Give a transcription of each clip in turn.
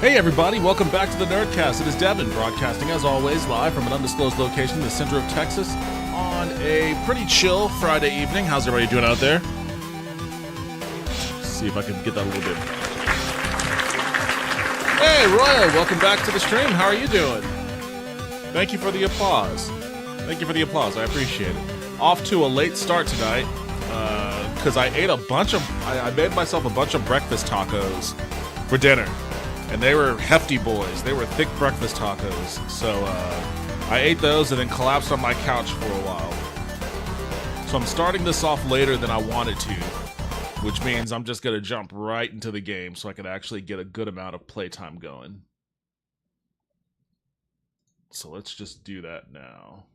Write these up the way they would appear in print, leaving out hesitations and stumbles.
Hey everybody, welcome back to the Nerdcast. It is Devin, broadcasting as always live from an undisclosed location in the center of Texas on a pretty chill Friday evening. How's everybody doing out there? Let's see if I can get that a little bit. Hey Royal, welcome back to the stream. How are you doing? Thank you for the applause. Thank you for the applause, I appreciate it. Off to a late start tonight, because I ate I made myself a bunch of breakfast tacos for dinner. And they were hefty boys. They were thick breakfast tacos. So I ate those and then collapsed on my couch for a while. So I'm starting this off later than I wanted to, which means I'm just going to jump right into the game so I can actually get a good amount of playtime going. So let's just do that now.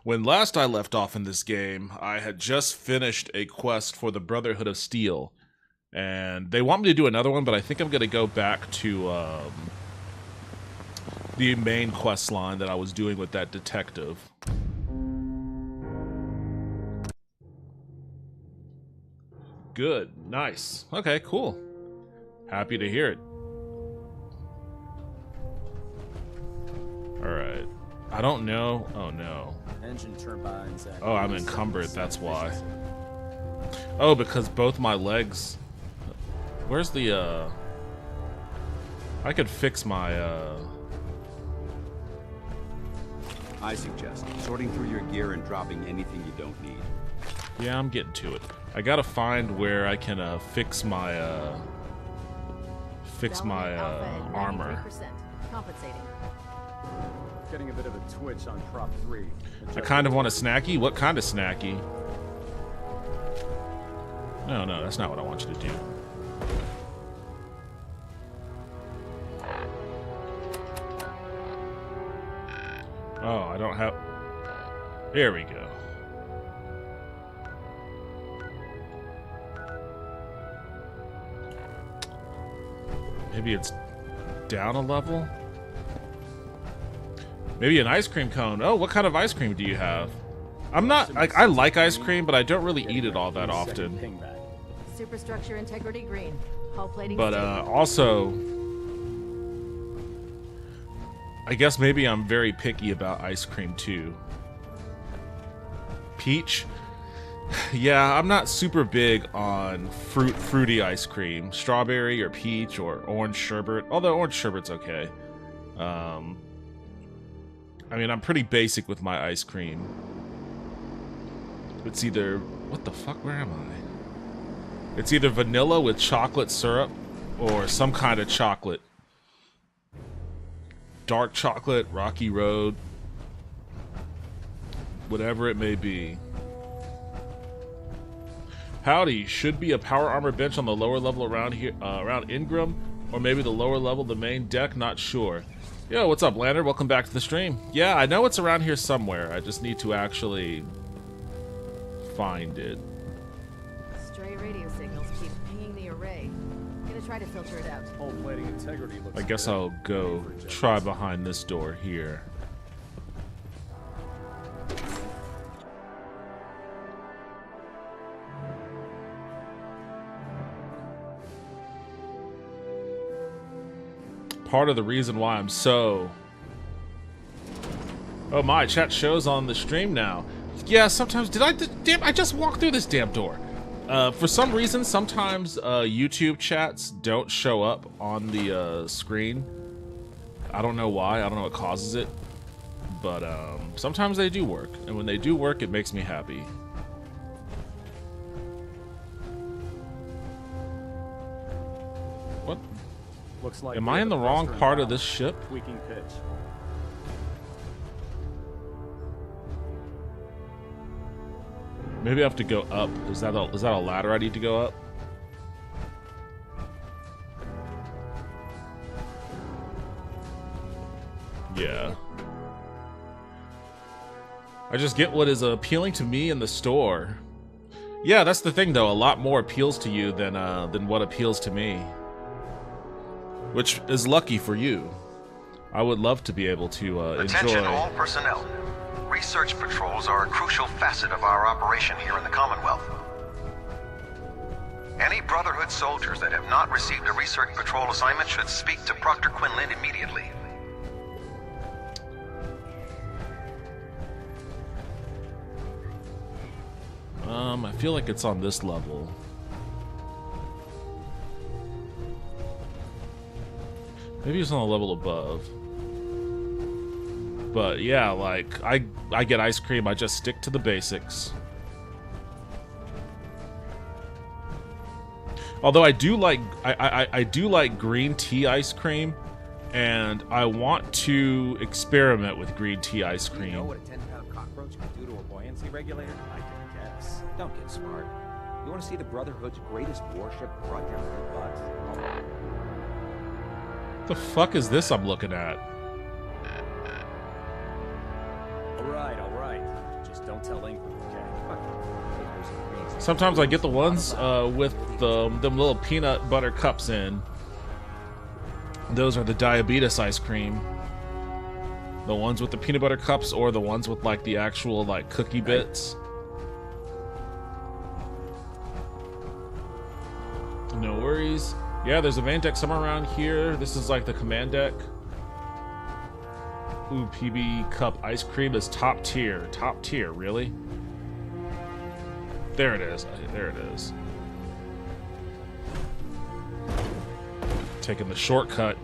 When last I left off in this game, I had just finished a quest for the Brotherhood of Steel. And they want me to do another one, but I think I'm going to go back to the main quest line that I was doing with that detective. Good. Nice. Okay, cool. Happy to hear it. Alright. I don't know. Oh, no. Engine turbines. Oh, I'm encumbered, that's why. Oh, because both my legs... Where's the, I could fix my, I suggest sorting through your gear and dropping anything you don't need. Yeah, I'm getting to it. I gotta find where I can, fix my armor. Compensating. Getting a bit of a twitch on prop 3. I kind of want a snacky. What kind of snacky? No, that's not what I want you to do. Oh, I don't have... There we go. Maybe it's down a level? Maybe an ice cream cone. Oh, what kind of ice cream do you have? I'm not... I like ice cream, but I don't really eat it all that often. Superstructure integrity green. Hull plating. But also... I guess maybe I'm very picky about ice cream, too. Peach? Yeah, I'm not super big on fruity ice cream. Strawberry or peach or orange sherbet. Although orange sherbet's okay. I mean, I'm pretty basic with my ice cream. It's either... What the fuck? Where am I? It's either vanilla with chocolate syrup or some kind of chocolate. Dark chocolate, Rocky Road. Whatever it may be. Howdy, should be a power armor bench on the lower level around here, around Ingram, or maybe the lower level, the main deck, not sure. Yo, what's up, Lander? Welcome back to the stream. Yeah, I know it's around here somewhere. I just need to actually find it. Stray radio signals keep pinging the array. I'm gonna try to filter it out. Hull plating integrity looks I guess good. I'll go try behind this door here. Part of the reason why I'm so... Oh my, chat shows on the stream now. Yeah, sometimes... Damn, I just walked through this damn door. For some reason, sometimes YouTube chats don't show up on the screen. I don't know why. I don't know what causes it. But sometimes they do work. And when they do work, it makes me happy. What? Looks like Am I in the wrong part of this ship? Tweaking pitch. Maybe I have to go up. Is that a ladder I need to go up? Yeah. I just get what is appealing to me in the store. Yeah, that's the thing, though. A lot more appeals to you than what appeals to me. Which is lucky for you. I would love to be able to Attention enjoy... all personnel. Research patrols are a crucial facet of our operation here in the Commonwealth. Any Brotherhood soldiers that have not received a research patrol assignment should speak to Proctor Quinlan immediately. I feel like it's on this level. Maybe it's on the level above. But yeah, like I get ice cream, I just stick to the basics. Although I do like I do like green tea ice cream, and I want to experiment with green tea ice cream. You know what a 10-pound cockroach can do to a buoyancy regulator? I can guess. Don't get smart. You want to see the Brotherhood's greatest warship brought down to the butt? What the fuck is this I'm looking at? All right. Just don't tell Ingrid, okay? Sometimes I get the ones with them little peanut butter cups in. Those are the diabetes ice cream. The ones with the peanut butter cups, or the ones with like the actual like cookie bits. No worries. Yeah, there's a main deck somewhere around here. This is like the command deck. Ooh, PB cup ice cream is top tier. Top tier, really? There it is. There it is. Taking the shortcut.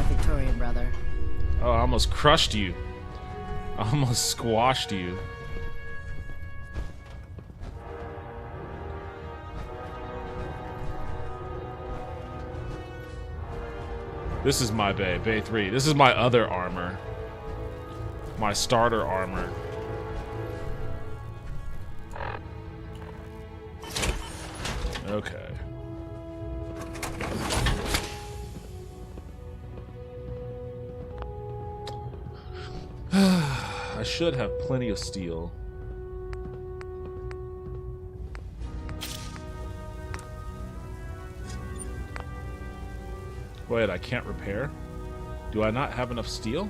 Victorian, brother. Oh, I almost crushed you. I almost squashed you. This is my bay, Bay 3. This is my other armor. My starter armor. Okay. I should have plenty of steel. Wait, I can't repair? Do I not have enough steel?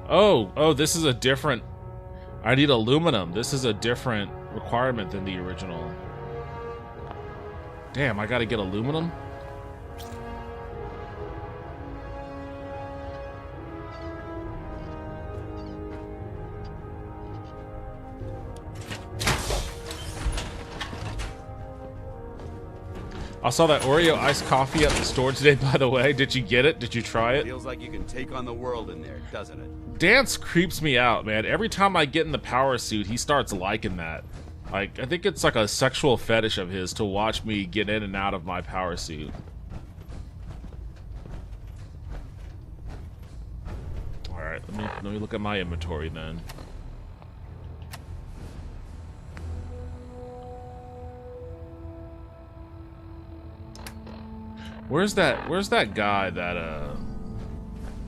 Oh, this is a different... I need aluminum. This is a different requirement than the original. Damn, I gotta get aluminum? I saw that Oreo iced coffee at the store today, by the way. Did you get it? Did you try it? Feels like you can take on the world in there, doesn't it? Dance creeps me out, man. Every time I get in the power suit, he starts liking that. Like, I think it's like a sexual fetish of his to watch me get in and out of my power suit. Alright, let me look at my inventory then. Where's that guy that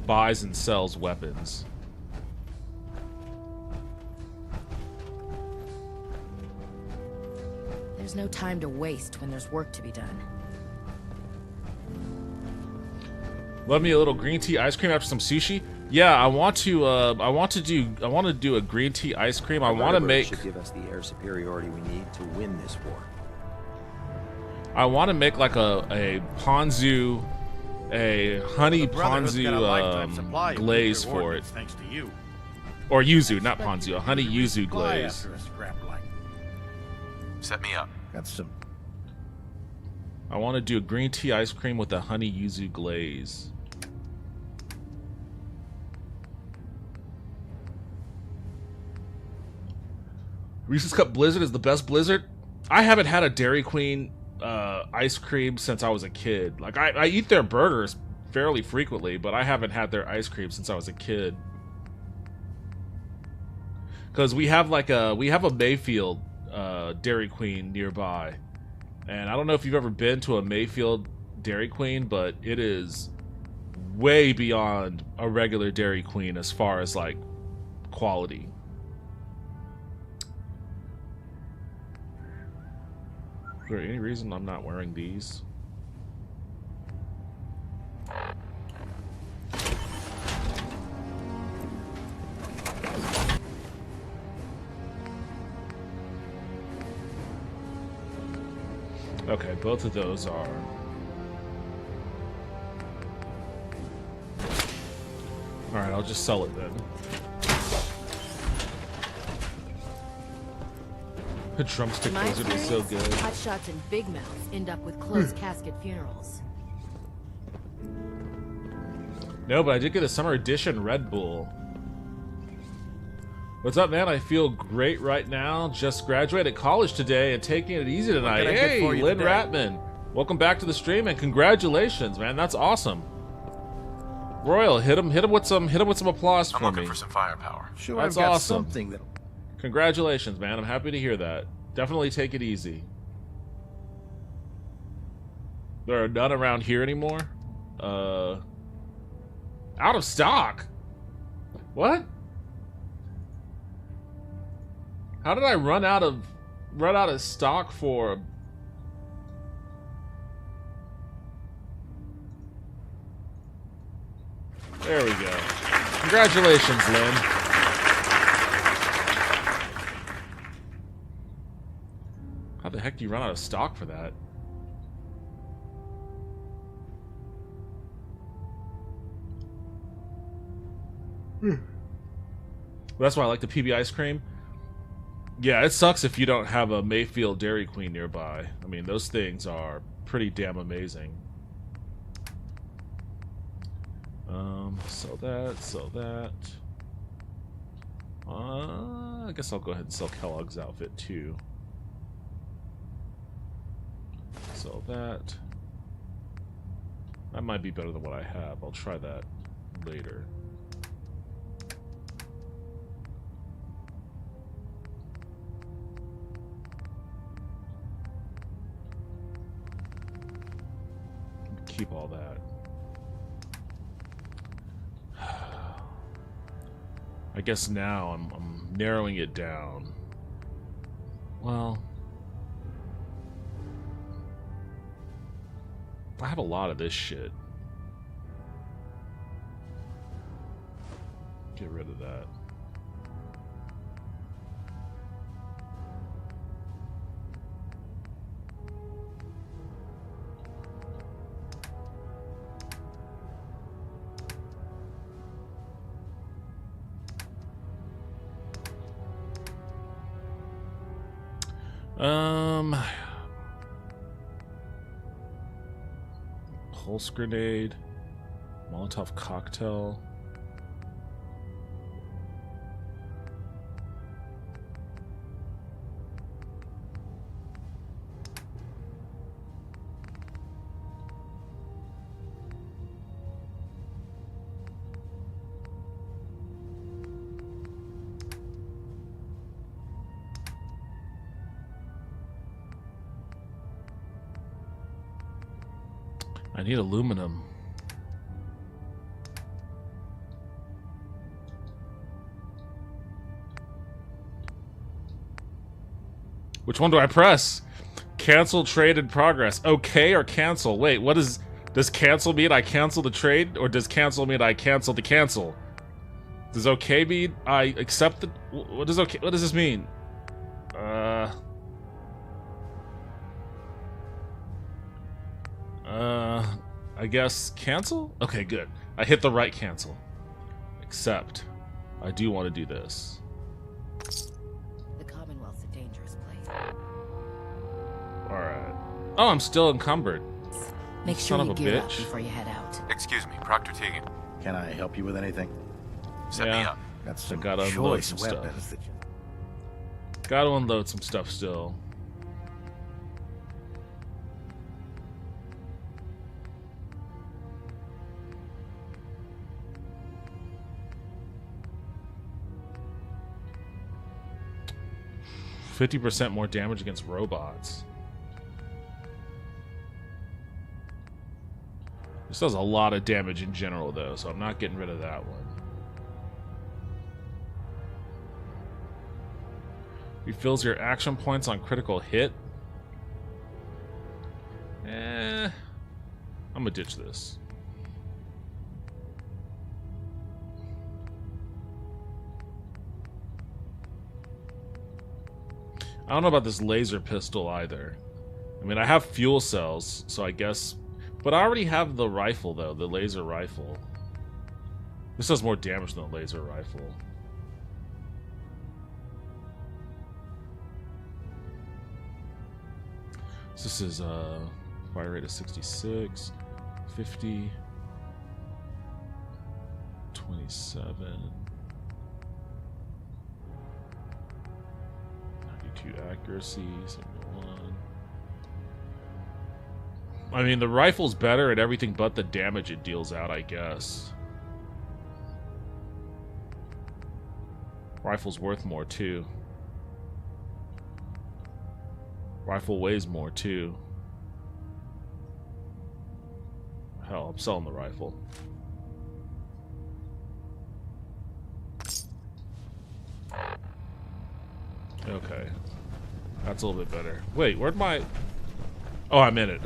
buys and sells weapons? There's no time to waste when there's work to be done. Love me a little green tea ice cream after some sushi. Yeah, I want to do a green tea ice cream. I want to make. Should give us the air superiority we need to win this war. I want to make like a ponzu, a honey ponzu glaze for it. Thanks to you. Or yuzu, not ponzu, a honey yuzu glaze. After a scrap like Set me up. got some. I want to do a green tea ice cream with a honey yuzu glaze. Reese's Cup Blizzard is the best Blizzard. I haven't had a Dairy Queen ice cream since I was a kid. Like I eat their burgers fairly frequently, but I haven't had their ice cream since I was a kid. Because we have a Mayfield Dairy Queen nearby, and I don't know if you've ever been to a Mayfield Dairy Queen, but it is way beyond a regular Dairy Queen as far as like quality. Is there any reason I'm not wearing these? Okay, both of those are. Alright, I'll just sell it then. The drumstick In my lizard is so experience, good. hot shots and big mouths end up with closed casket funerals. No, but I did get a summer edition Red Bull. What's up, man? I feel great right now. Just graduated college today and taking it easy tonight. can I get Hey, for you Lynn today? Ratman. Welcome back to the stream and congratulations, man. That's awesome. Royal, hit him with some applause for I'm looking me. for some firepower. Sure, That's I've got awesome. something that. Congratulations, man. I'm happy to hear that. Definitely take it easy. There are none around here anymore. Out of stock. What? How did I run out of stock for? There we go. Congratulations, Lynn. How the heck do you run out of stock for that? That's why I like the PB ice cream. Yeah, it sucks if you don't have a Mayfield Dairy Queen nearby. I mean, those things are pretty damn amazing. Sell that, sell that. I guess I'll go ahead and sell Kellogg's outfit too. Sell that. That might be better than what I have. I'll try that later. Keep all that. I guess now I'm narrowing it down. Well, I have a lot of this shit. Get rid of that. Pulse grenade, Molotov cocktail. I need aluminum. Which one do I press? Cancel trade in progress. Okay or cancel? Wait, what is... Does cancel mean I cancel the trade? Or does cancel mean I cancel the cancel? Does okay mean I accept the... What does okay... What does this mean? I guess cancel? Okay, good. I hit the right cancel. Except, I do want to do this. The Commonwealth's a dangerous place. Alright. Oh, I'm still encumbered. Make Son sure of you a gear up bitch. before you head out. Excuse me, Proctor Tegan. Can I help you with anything? Set me Yeah. up. Got some gotta unload choice some stuff. weapons that you... Gotta unload some stuff still. 50% more damage against robots. This does a lot of damage in general, though, so I'm not getting rid of that one. Refills your action points on critical hit. I'm gonna ditch this. I don't know about this laser pistol either. I mean, I have fuel cells, so I guess... But I already have the rifle, though, the laser rifle. This does more damage than the laser rifle. So this is fire rate of 66, 50, 27, 92 accuracy, 71. I mean, the rifle's better at everything but the damage it deals out, I guess. Rifle's worth more, too. Rifle weighs more, too. Hell, I'm selling the rifle. Okay. That's a little bit better. Wait, where'd my... Oh, I'm in it.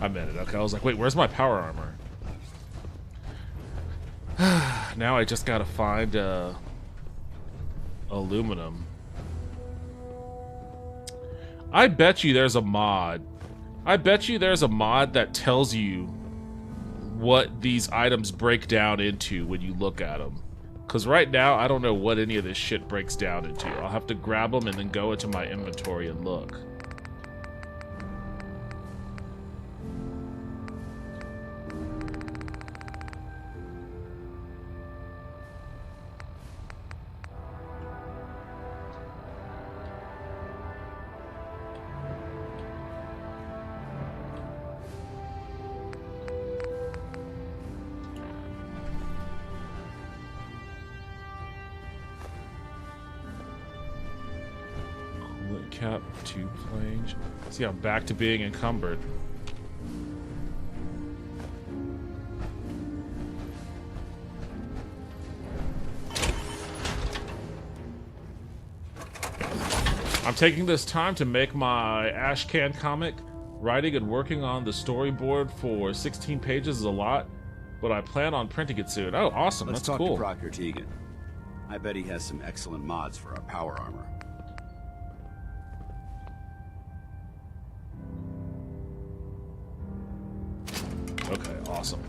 I'm in it. Okay, I was like, wait, where's my power armor? Now I just gotta find aluminum. I bet you there's a mod. I bet you there's a mod that tells you what these items break down into when you look at them. Because right now, I don't know what any of this shit breaks down into. I'll have to grab them and then go into my inventory and look. Cap, two planes. See, I'm back to being encumbered. I'm taking this time to make my Ashcan comic. Writing and working on the storyboard for 16 pages is a lot, but I plan on printing it soon. Oh, awesome. Let's That's talk cool. to Proctor Tegan. I bet he has some excellent mods for our power armor. Okay, awesome.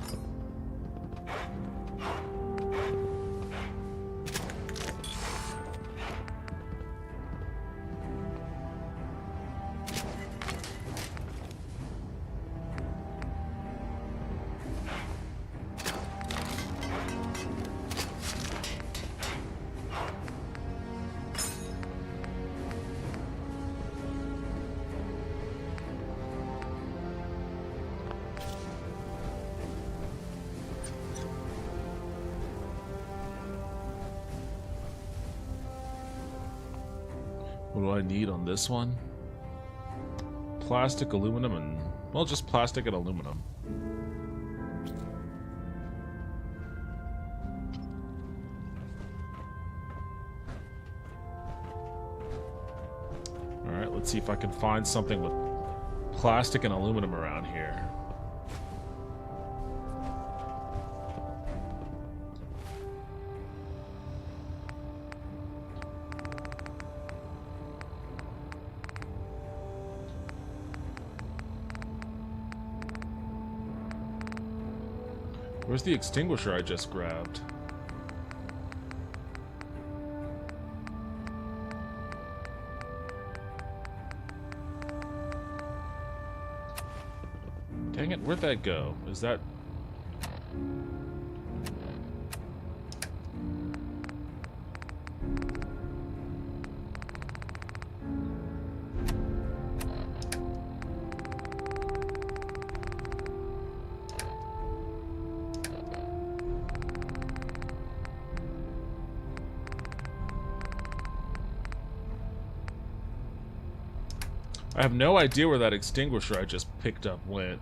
What do I need on this one? Plastic, aluminum, and... well, just plastic and aluminum. Alright, let's see if I can find something with plastic and aluminum around here. Where's the extinguisher I just grabbed? Dang it, where'd that go? Is that... I have no idea where that extinguisher I just picked up went.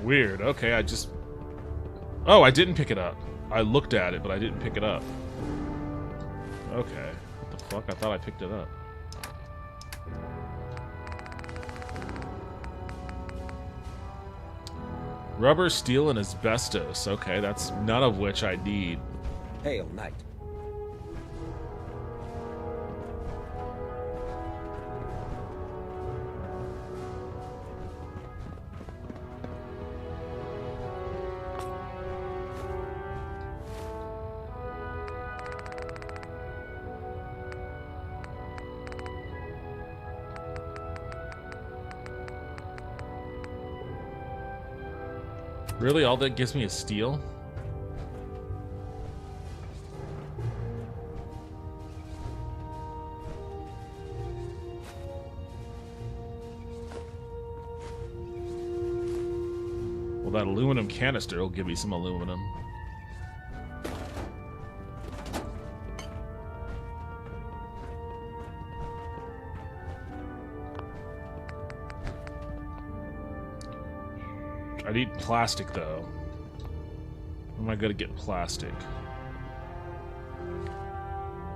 Weird. Okay, I just... Oh, I didn't pick it up. I looked at it, but I didn't pick it up. Okay. What the fuck? I thought I picked it up. Rubber, steel, and asbestos. Okay, that's none of which I need. Hail, Knight. Really? All that gives me is steel? Well, that aluminum canister will give me some aluminum. I need plastic, though. Where am I gonna get plastic?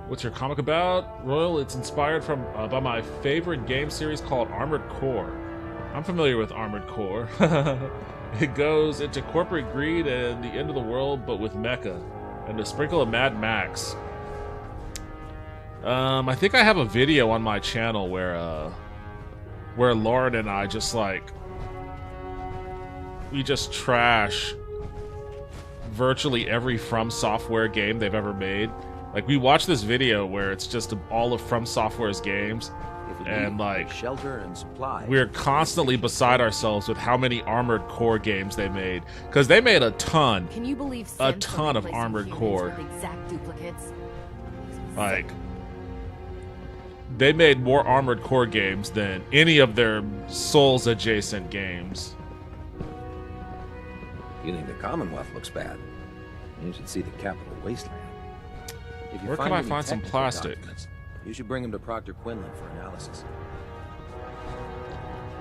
What's your comic about, Royal? It's inspired from by my favorite game series called Armored Core. I'm familiar with Armored Core. It goes into corporate greed and the end of the world, but with mecha and a sprinkle of Mad Max. I think I have a video on my channel where Lauren and I just like we just trash virtually every From Software game they've ever made. Like, we watch this video where it's just all of From Software's games, and like shelter and supply. We're constantly beside ourselves with how many Armored Core games they made, because they made a ton. Can you believe a Sims ton are of replacing Armored humans Core? with exact duplicates? Like, they made more Armored Core games than any of their Souls adjacent games. You think the Commonwealth looks bad? You should see the Capital Wasteland. If you Where can I any find some technical plastic? documents, you should bring them to Proctor Quinlan for analysis.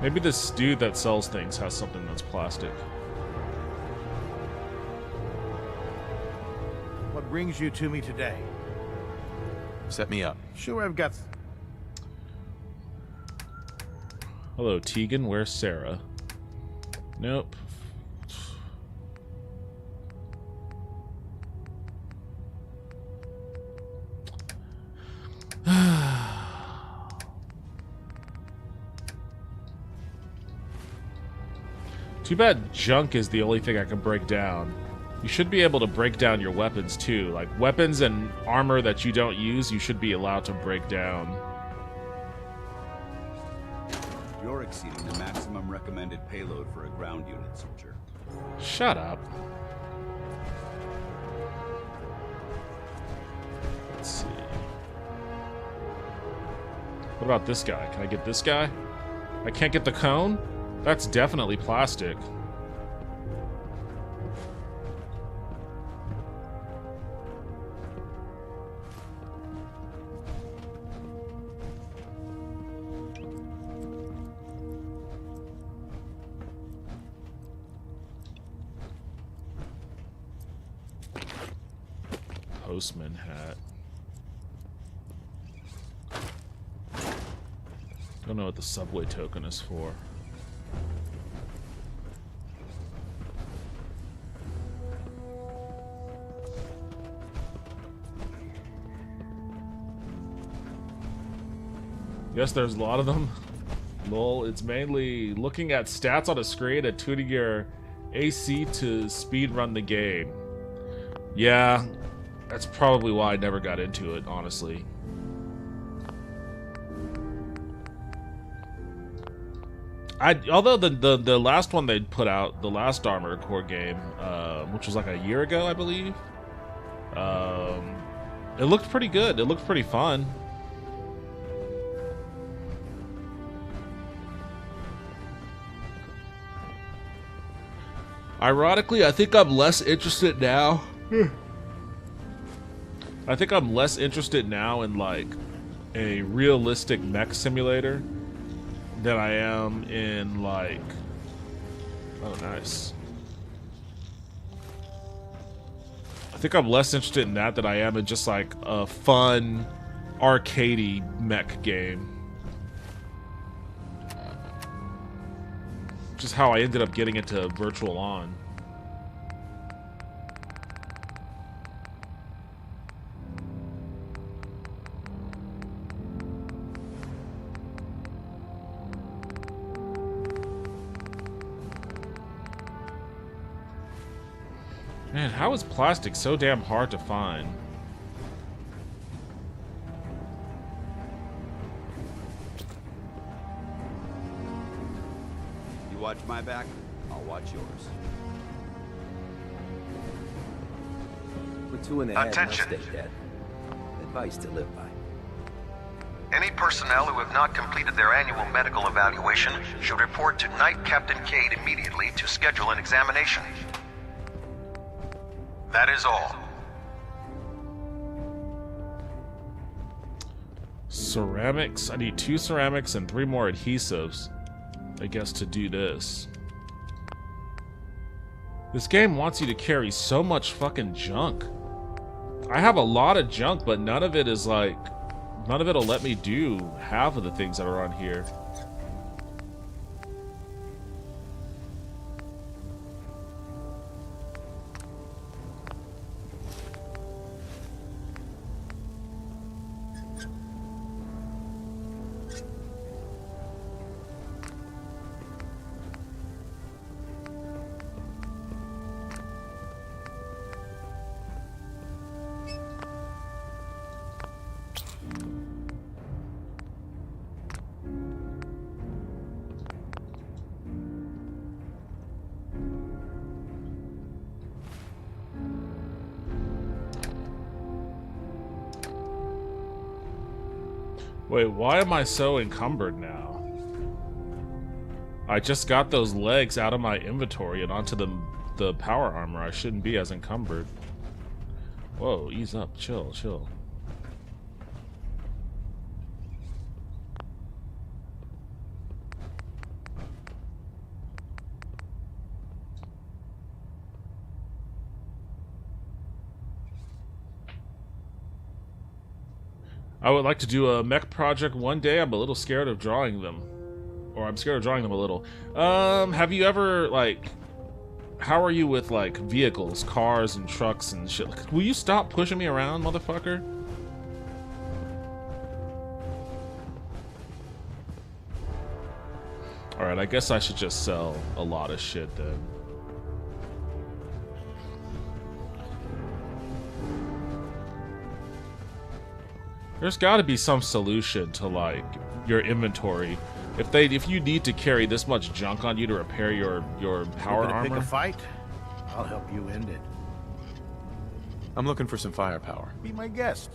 Maybe this dude that sells things has something that's plastic. What brings you to me today? Set me up. Sure, I've got... Hello, Tegan. Where's Sarah? Nope. Too bad junk is the only thing I can break down. You should be able to break down your weapons too. Like, weapons and armor that you don't use, you should be allowed to break down. You're exceeding the maximum recommended payload for a ground unit, soldier. Shut up. Let's see. What about this guy? Can I get this guy? I can't get the cone? That's definitely plastic. Postman hat. Don't know what the subway token is for. Yes, there's a lot of them. Lol, it's mainly looking at stats on a screen and tuning your AC to speed run the game. Yeah, That's probably why I never got into it, honestly. Although the last one they put out, the last Armored Core game, which was like a year ago, I believe, it looked pretty good. It looked pretty fun. Ironically, I think I'm less interested now. I think I'm less interested now in like a realistic mech simulator than I am in like, oh nice. I think I'm less interested in that than I am in just like a fun arcadey mech game. Which is how I ended up getting into Virtual On. Man, how is plastic so damn hard to find? You watch my back, I'll watch yours. With two in the head, Attention. they'll stay dead. Advice to live by. Any personnel who have not completed their annual medical evaluation should report to Knight Captain Cade immediately to schedule an examination. That is all. Ceramics. I need 2 ceramics and 3 more adhesives, I guess, to do this. This game wants you to carry so much fucking junk. I have a lot of junk, but none of it is like... None of it'll let me do half of the things that are on here. Wait, why am I so encumbered now? I just got those legs out of my inventory and onto the power armor. I shouldn't be as encumbered. Whoa, ease up. Chill, chill. I would like to do a mech project one day. I'm a little scared of drawing them. Or I'm scared of drawing them a little. Have you ever, like... How are you with, like, vehicles, cars, and trucks and shit? Will you stop pushing me around, motherfucker? Alright, I guess I should just sell a lot of shit then. There's got to be some solution to like your inventory. If you need to carry this much junk on you to repair your power Looking to armor. pick a fight? I'll help you end it. I'm looking for some firepower. Be my guest.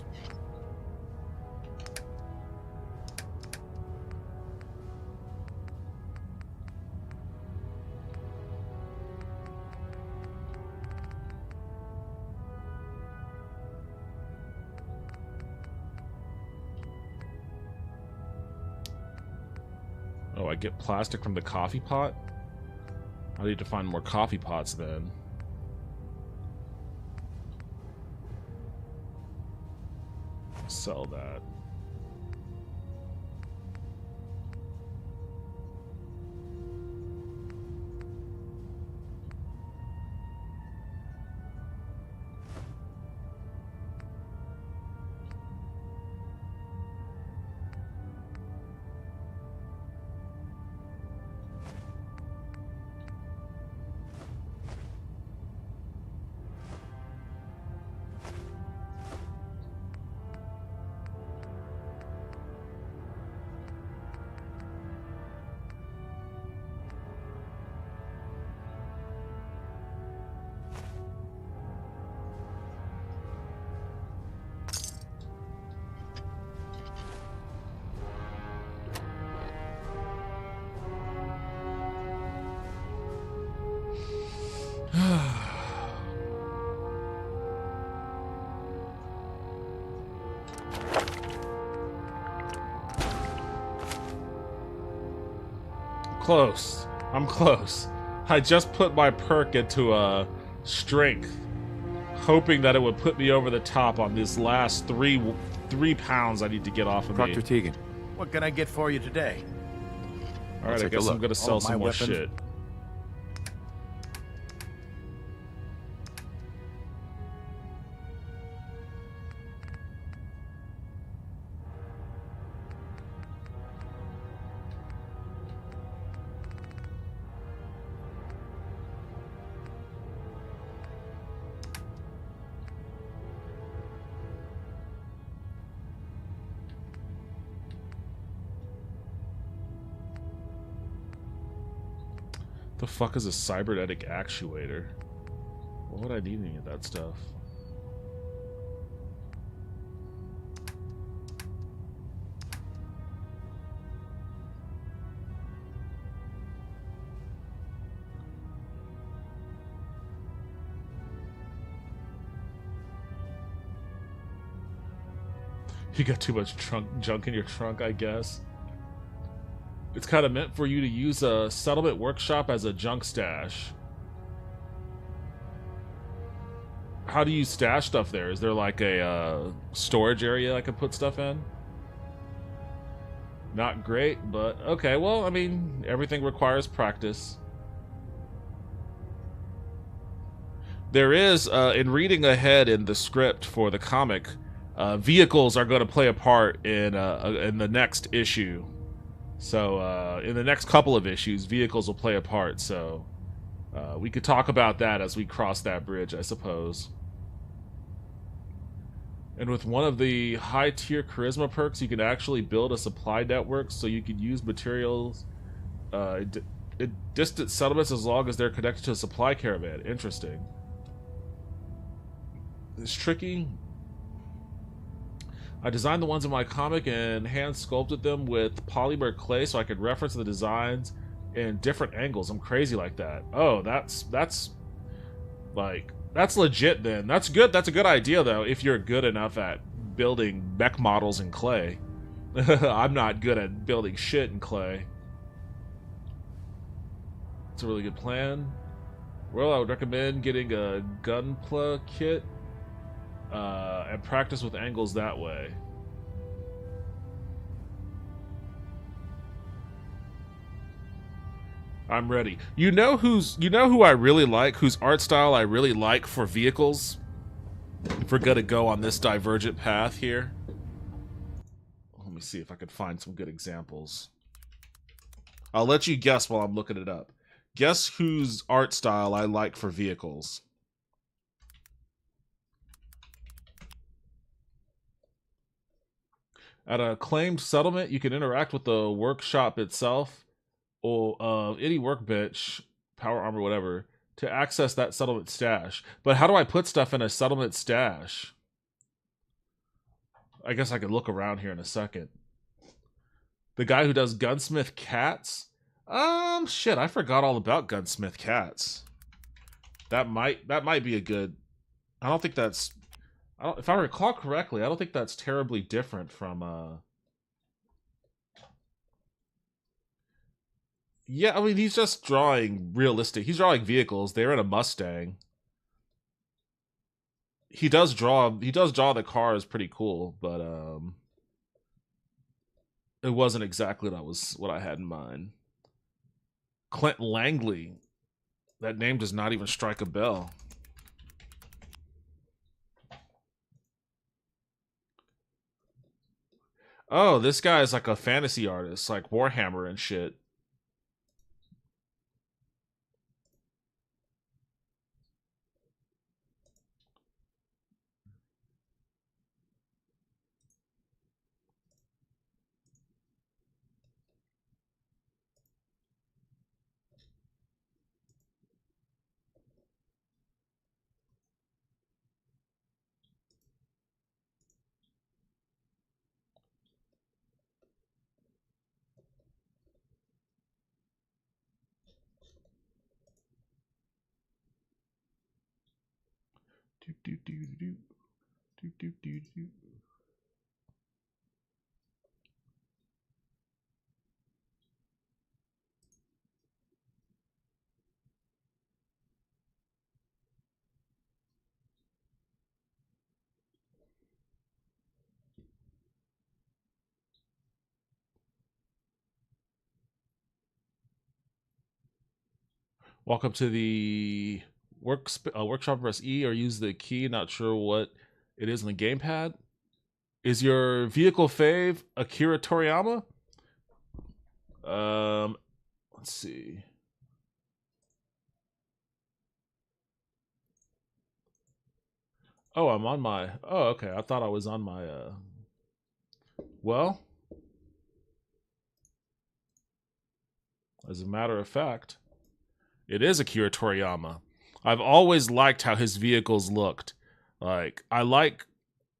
Oh, I get plastic from the coffee pot? I need to find more coffee pots then. Sell that. Close. I'm close. I just put my perk into strength, hoping that it would put me over the top on these last three pounds I need to get off of Proctor me. Tegan. What can I get for you today? All right, I take a guess I'm look. gonna sell All my some more weapons- shit. The fuck is a cybernetic actuator? Why would I need any of that stuff? You got too much junk in your trunk, I guess. It's kind of meant for you to use a settlement workshop as a junk stash. How do you stash stuff there? Is there like a storage area I could put stuff in? Not great, but okay. Well, I mean, everything requires practice. There is, in reading ahead in the script for the comic, vehicles are going to play a part in the next issue. So, in the next couple of issues, vehicles will play a part. So, we could talk about that as we cross that bridge, I suppose. And with one of the high-tier charisma perks, you can actually build a supply network, so you can use materials in distant settlements as long as they're connected to a supply caravan. Interesting. It's tricky. I designed the ones in my comic and hand sculpted them with polymer clay so I could reference the designs in different angles. I'm crazy like that. Oh, that's legit then. That's good. That's a good idea though, if you're good enough at building mech models in clay. I'm not good at building shit in clay. It's a really good plan. Well, I would recommend getting a gunpla kit and practice with angles that way. I'm ready. You know who I really like, whose art style I really like for vehicles? If we're gonna go on this divergent path here. Let me see if I can find some good examples. I'll let you guess while I'm looking it up. Guess whose art style I like for vehicles. At a claimed settlement, you can interact with the workshop itself or any workbench, power armor, whatever, to access that settlement stash. But how do I put stuff in a settlement stash? I guess I could look around here in a second. The guy who does gunsmith cats? Shit, I forgot all about gunsmith cats. That might be a good. I don't think that's. If I recall correctly, I don't think that's terribly different from. Yeah, I mean he's just drawing realistic. He's drawing vehicles. They're in a Mustang. He does draw the cars pretty cool, but it wasn't exactly what I had in mind. Clint Langley. That name does not even strike a bell. Oh, this guy is like a fantasy artist, like Warhammer and shit. Do, do, do, do. Do, do, do, do. Welcome to the workshop. Press E or use the key. Not sure what it is on the gamepad. Is your vehicle fave Akira Toriyama? Let's see. Oh, I'm on my. Oh, okay. I thought I was on my. Well, as a matter of fact, it is Akira Toriyama. I've always liked how his vehicles looked. Like, I like.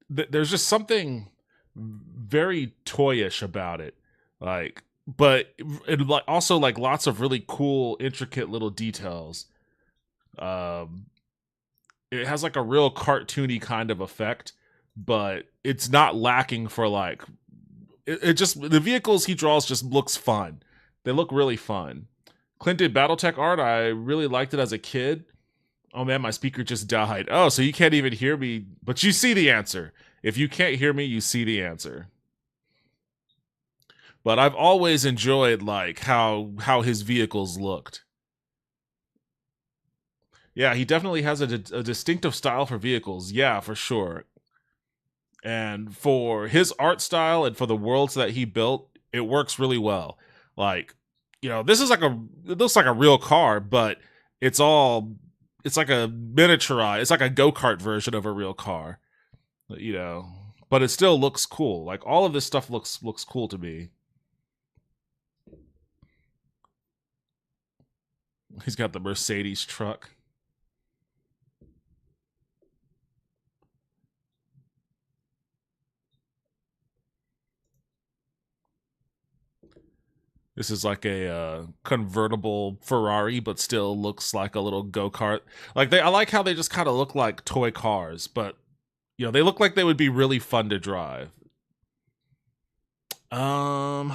There's just something very toyish about it. Like, but it also like lots of really cool, intricate little details. It has like a real cartoony kind of effect, but it's not lacking for like. It just the vehicles he draws just looks fun. They look really fun. Clint did BattleTech art. I really liked it as a kid. Oh man, my speaker just died. Oh, so you can't even hear me, but you see the answer. If you can't hear me, you see the answer. But I've always enjoyed like how his vehicles looked. Yeah, he definitely has a distinctive style for vehicles. Yeah, for sure. And for his art style and for the worlds that he built, it works really well. Like, this is it looks like a real car, but it's like a miniaturized, it's like a go-kart version of a real car, but it still looks cool. Like all of this stuff looks cool to me. He's got the Mercedes truck. This is like a convertible Ferrari, but still looks like a little go-kart. Like I like how they just kind of look like toy cars, but they look like they would be really fun to drive. Oh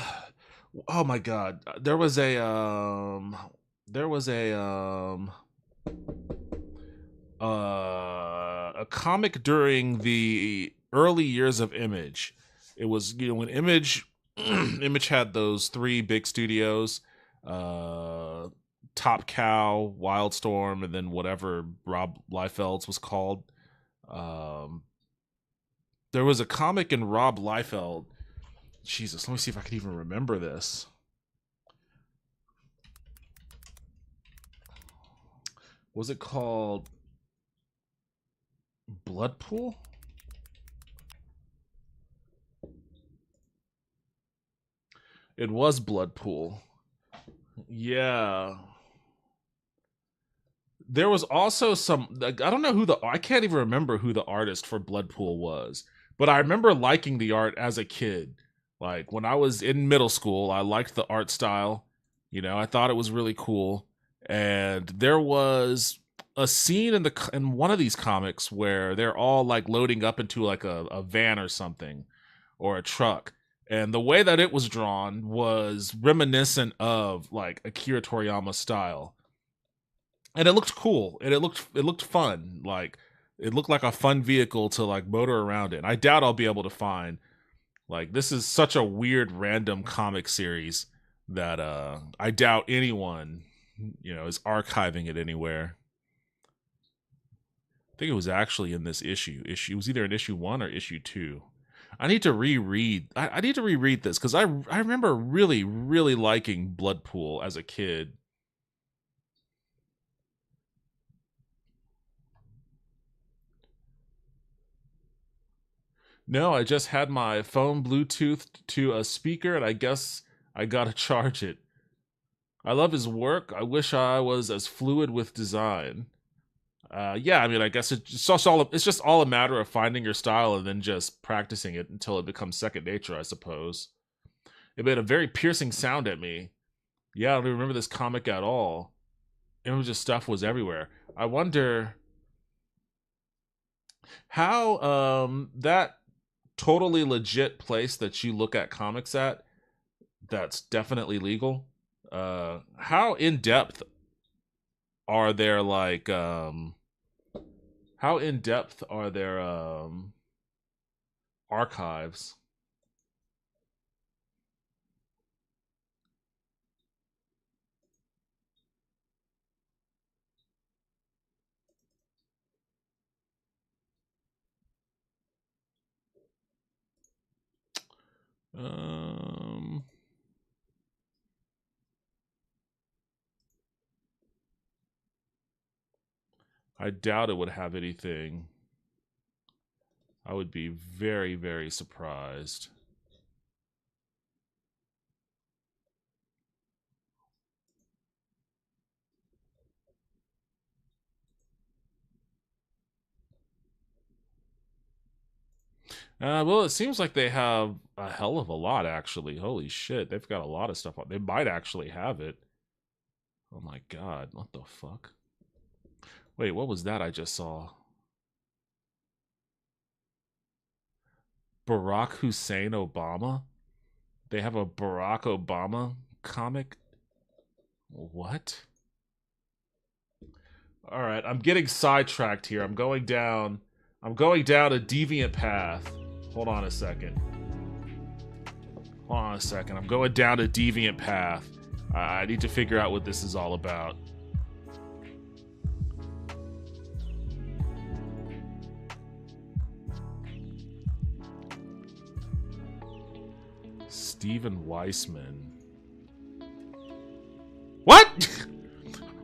my god, there was a comic during the early years of Image. It was when Image Image had those 3 big studios, Top Cow, Wildstorm, and then whatever Rob Liefeld's was called. There was a comic in Rob Liefeld. Jesus, let me see if I can even remember this. Was it called Bloodpool? It was Bloodpool. Yeah. There was also some, I don't know I can't even remember who the artist for Bloodpool was, but I remember liking the art as a kid. Like when I was in middle school, I liked the art style. I thought it was really cool. And there was a scene in one of these comics where they're all like loading up into like a van or something, or a truck. And the way that it was drawn was reminiscent of like Akira Toriyama style. And it looked cool. And it looked fun. Like it looked like a fun vehicle to like motor around in. I doubt I'll be able to find, like, this is such a weird random comic series that I doubt anyone, is archiving it anywhere. I think it was actually in this issue. It was either in issue 1 or issue 2. I need to reread. I need to reread this because I remember really, really liking Bloodpool as a kid. No, I just had my phone Bluetoothed to a speaker, and I guess I gotta charge it. I love his work. I wish I was as fluid with design. Yeah, I mean, I guess it's just all a matter of finding your style and then just practicing it until it becomes second nature, I suppose. It made a very piercing sound at me. Yeah, I don't even remember this comic at all. Image's stuff was everywhere. I wonder How that totally legit place that you look at comics at, that's definitely legal. How in depth are there like how in depth are there archives? Um I doubt it would have anything. I would be very, very surprised. Well, it seems like they have a hell of a lot, actually. Holy shit, they've got a lot of stuff on. They might actually have it. Oh my god, what the fuck? Wait, what was that I just saw? Barack Hussein Obama? They have a Barack Obama comic? What? Alright, I'm getting sidetracked here. I'm going down a deviant path. Hold on a second. I'm going down a deviant path. I need to figure out what this is all about. Steven Weissman. What?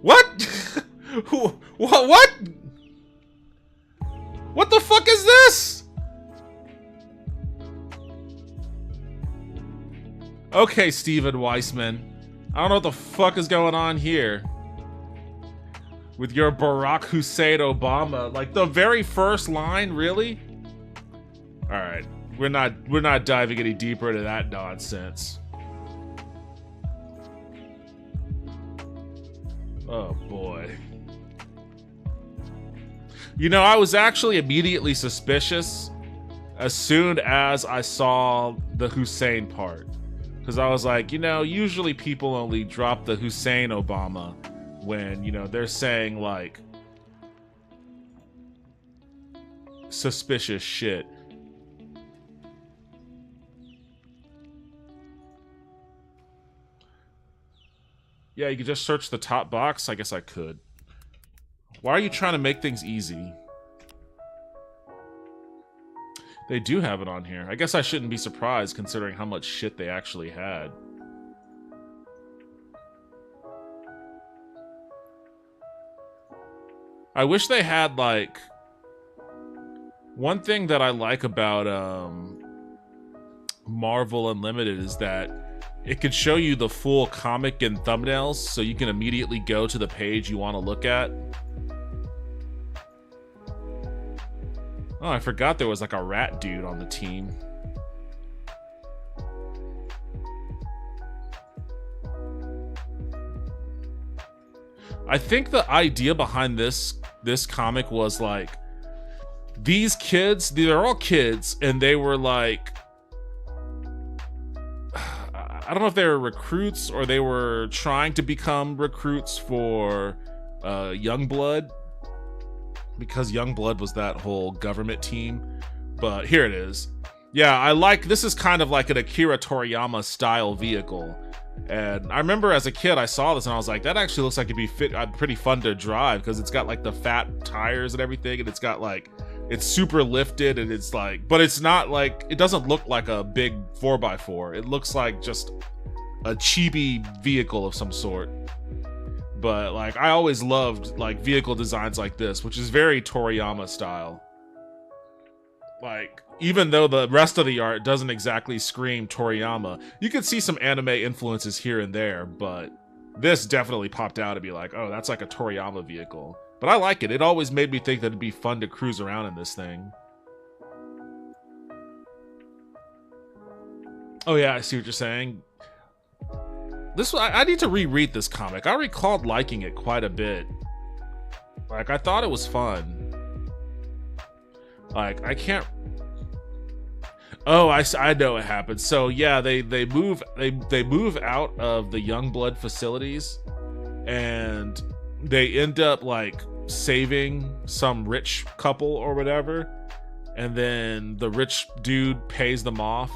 What? What? What the fuck is this? Okay, Steven Weissman. I don't know what the fuck is going on here. With your Barack Hussein Obama. Like the very first line, really? Alright. We're not diving any deeper into that nonsense. Oh boy. You know, I was actually immediately suspicious as soon as I saw the Hussein part. Because I was like, you know, usually people only drop the Hussein Obama when, you know, they're saying like suspicious shit. Yeah, you could just search the top box. I guess I could. Why are you trying to make things easy? They do have it on here. I guess I shouldn't be surprised considering how much shit they actually had. I wish they had, like... One thing that I like about Marvel Unlimited is that it could show you the full comic and thumbnails, so you can immediately go to the page you want to look at. Oh, I forgot there was like a rat dude on the team. I think the idea behind this comic was like, these kids, they're all kids, and they were like, I don't know if they were recruits or they were trying to become recruits for Youngblood, because Youngblood was that whole government team. But here it is. Yeah, I like, this is kind of like an Akira Toriyama style vehicle. And I remember as a kid I saw this and I was like, that actually looks like it'd be pretty fun to drive, because it's got like the fat tires and everything, and it's got like, it's super lifted, and it's like, but it's not like, it doesn't look like a big 4x4. It looks like just a chibi vehicle of some sort. But like, I always loved like vehicle designs like this, which is very Toriyama style. Like, even though the rest of the art doesn't exactly scream Toriyama, you can see some anime influences here and there, but this definitely popped out to be like, oh, that's like a Toriyama vehicle. But I like it. It always made me think that it'd be fun to cruise around in this thing. Oh yeah, I see what you're saying. This, I need to reread this comic. I recalled liking it quite a bit. Like, I thought it was fun. Like, I can't... Oh, I know what happened. So yeah, they move out of the Youngblood facilities, and they end up like saving some rich couple or whatever, and then the rich dude pays them off.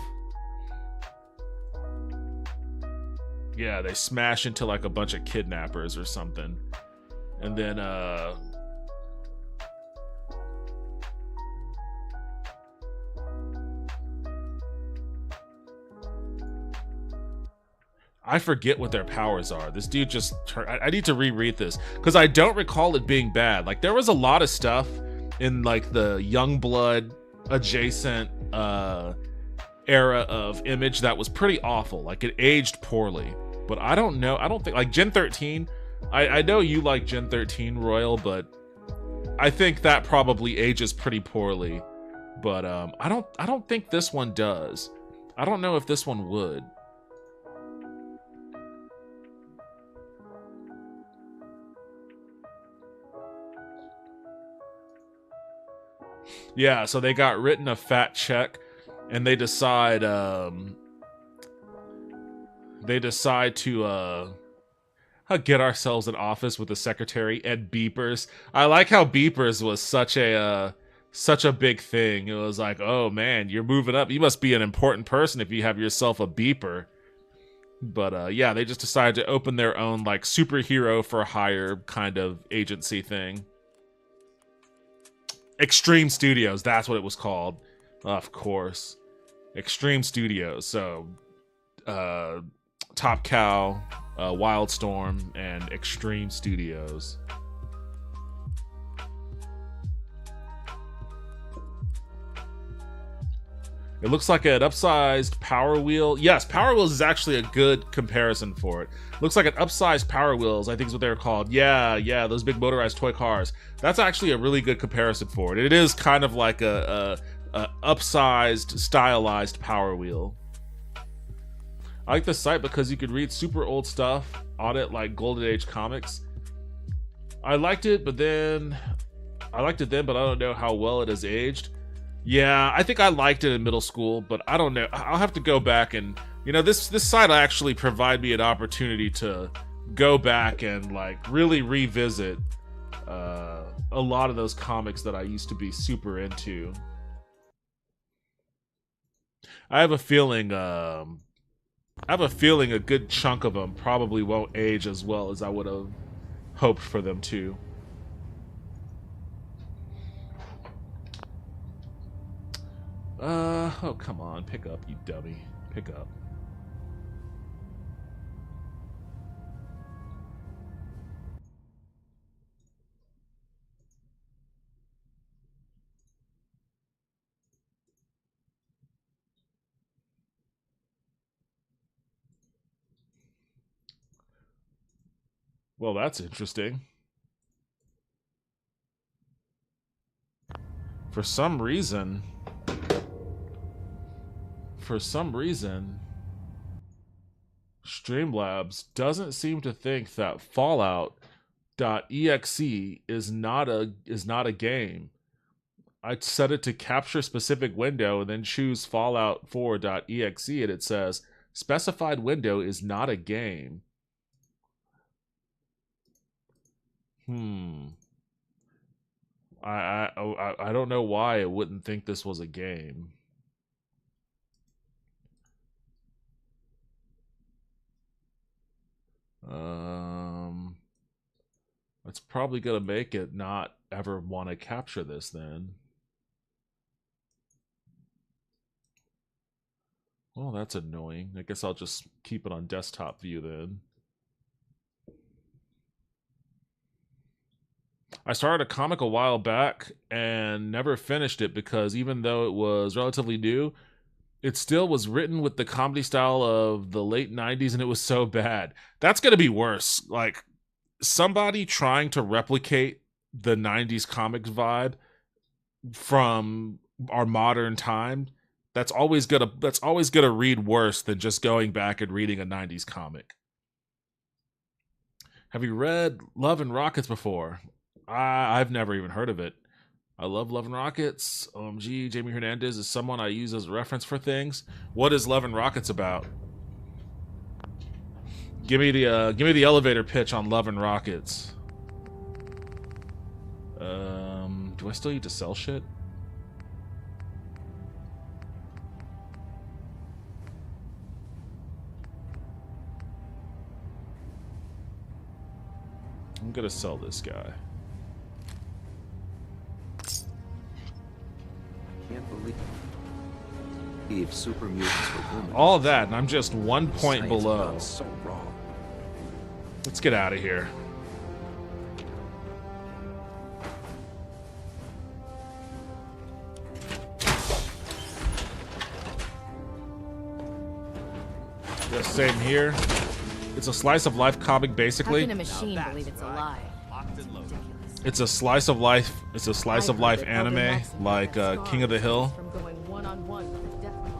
Yeah, they smash into like a bunch of kidnappers or something, and then I forget what their powers are. This dude just I need to reread this because I don't recall it being bad. Like, there was a lot of stuff in like the Youngblood adjacent era of Image that was pretty awful. Like, it aged poorly. But I don't know. I don't think like Gen 13. I know you like Gen 13, Royal, but I think that probably ages pretty poorly. But I don't think this one does. I don't know if this one would. Yeah, so they got written a fat check, and they decide to get ourselves an office with a secretary and beepers. I like how beepers was such a big thing. It was like, oh man, you're moving up. You must be an important person if you have yourself a beeper. But yeah, they just decided to open their own like superhero for hire kind of agency thing. Extreme Studios, that's what it was called. Of course. Extreme Studios. So, Top Cow, Wildstorm, and Extreme Studios. It looks like an upsized Power Wheel. Yes, Power Wheels is actually a good comparison for it. Looks like an upsized Power Wheels, I think is what they're called. Yeah, those big motorized toy cars. That's actually a really good comparison for it. It is kind of like a upsized, stylized Power Wheel. I like the site because you could read super old stuff on it, like Golden Age comics. I liked it, but I don't know how well it has aged. Yeah, I think I liked it in middle school, but I don't know. I'll have to go back and, you know, this site will actually provide me an opportunity to go back and like really revisit a lot of those comics that I used to be super into. I have a feeling a good chunk of them probably won't age as well as I would have hoped for them to. Oh, come on. Pick up, you dummy. Pick up. Well, that's interesting. For some reason, Streamlabs doesn't seem to think that Fallout.exe is not a game. I set it to capture specific window and then choose Fallout 4.exe, and it says specified window is not a game. I don't know why it wouldn't think this was a game. It's probably gonna make it not ever want to capture this then. Well, that's annoying. I guess I'll just keep it on desktop view then. I started a comic a while back and never finished it because even though it was relatively new, it still was written with the comedy style of the late 90s and it was so bad. That's going to be worse. Like, somebody trying to replicate the 90s comics vibe from our modern time, that's always gonna read worse than just going back and reading a 90s comic. Have you read Love and Rockets before? I've never even heard of it. I love Love and Rockets. OMG, Jamie Hernandez is someone I use as a reference for things. What is Love and Rockets about? Give me the elevator pitch on Love and Rockets. Do I still need to sell shit? I'm gonna sell this guy. Can't believe super mutants were women. All that, and I'm just 1 point Science below. runs so wrong. Let's get out of here. The same here. It's a slice of life comic, How basically. can a machine believe it's alive? It's ridiculous. It's a slice of life. It's a slice of life anime, like King of the Hill. From going one-on-one with the death mob.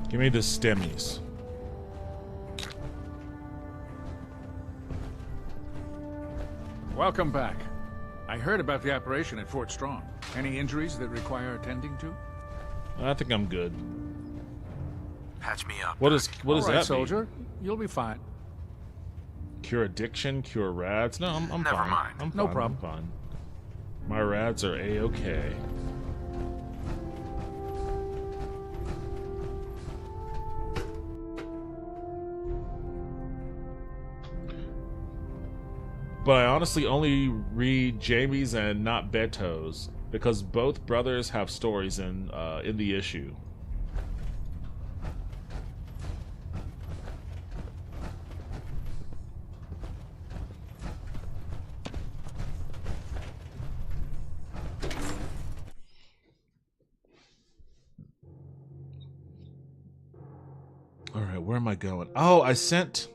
Give me the stemmies. Welcome back. I heard about the operation at Fort Strong. Any injuries that require attending to? I think I'm good. Patch me up. What does All right, that mean? soldier. You'll be fine. Cure addiction, cure rads. No, I'm Never fine. mind. I'm No fine, problem. I'm fine. My rads are a-okay. But I honestly only read Jamie's and not Beto's because both brothers have stories in the issue. All right, where am I going? Oh, I sent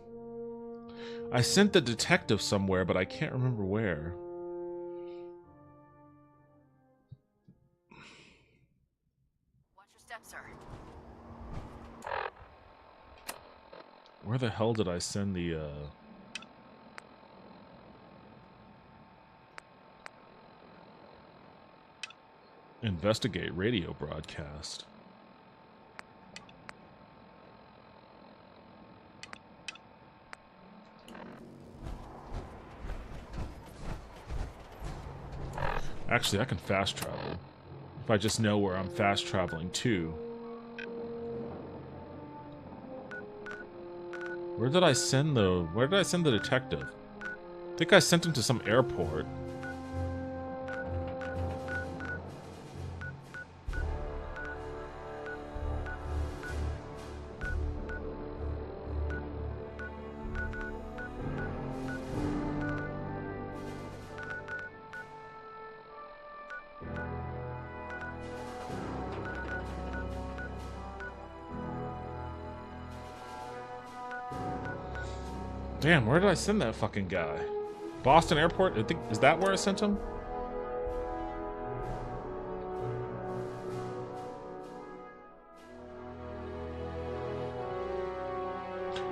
the detective somewhere, but I can't remember where. Watch your steps, sir. Where the hell did I send the investigate radio broadcast? Actually, I can fast travel. If I just know where I'm fast traveling to. Where did I send the detective? I think I sent him to some airport. Damn, where did I send that fucking guy? Boston Airport? I think, is that where I sent him?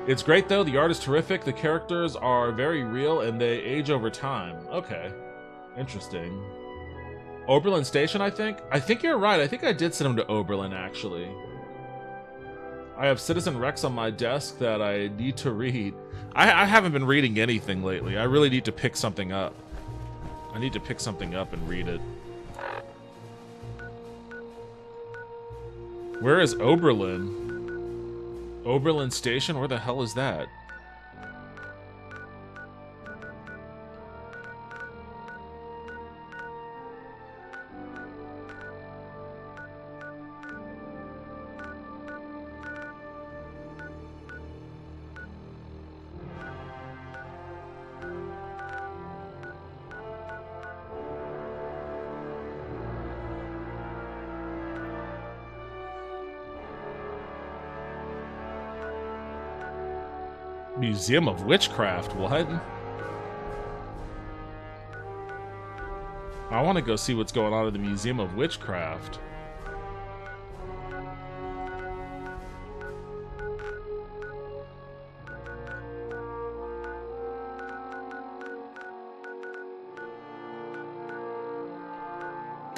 It's great though, the art is terrific, the characters are very real, and they age over time. Okay. Interesting. Oberlin Station, I think? I think you're right, I think I did send him to Oberlin, actually. I have Citizen Rex on my desk that I need to read. I haven't been reading anything lately. I really need to pick something up. I need to pick something up and read it. Where is Oberlin? Oberlin Station? Where the hell is that? Museum of Witchcraft, what? I want to go see what's going on at the Museum of Witchcraft.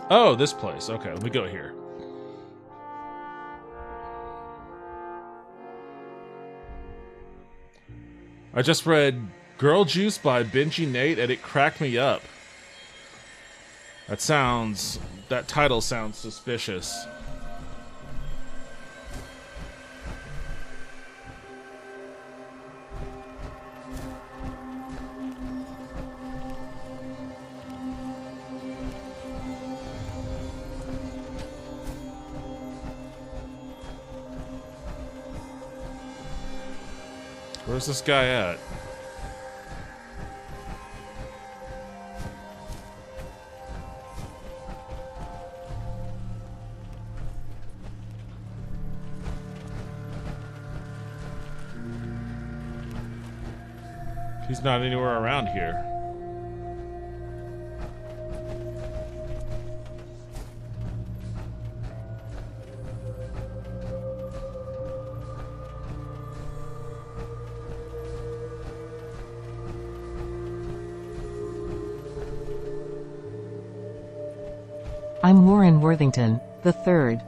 Oh, this place. Okay, let me go here. I just read Girl Juice by Benji Nate and it cracked me up. That title sounds suspicious. Where's this guy at? He's not anywhere around here. I'm Warren Worthington, the third.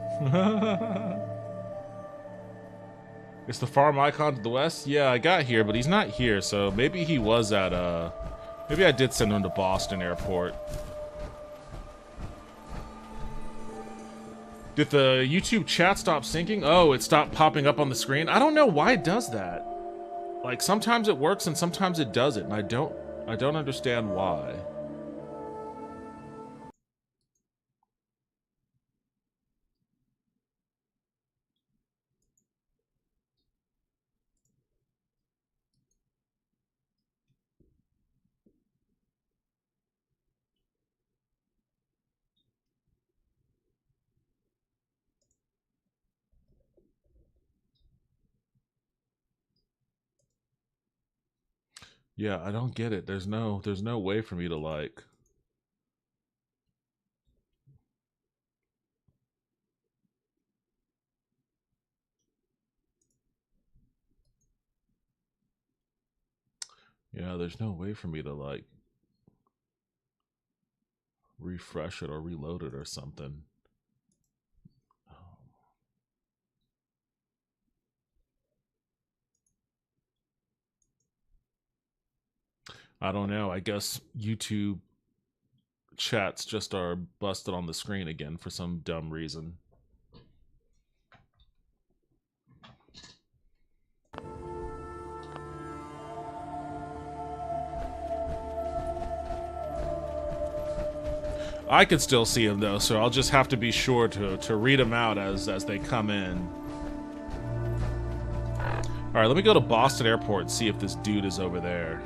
It's the farm icon to the west? Yeah, I got here, but he's not here, so maybe he was at, maybe I did send him to Boston Airport. Did the YouTube chat stop syncing? Oh, it stopped popping up on the screen? I don't know why it does that. Like, sometimes it works and sometimes it doesn't, and I don't understand why. Yeah, I don't get it. There's no way for me to like. Yeah, there's no way for me to like refresh it or reload it or something. I don't know. I guess YouTube chats just are busted on the screen again for some dumb reason. I can still see them though, so I'll just have to be sure to read them out as they come in. All right, let me go to Boston Airport and see if this dude is over there.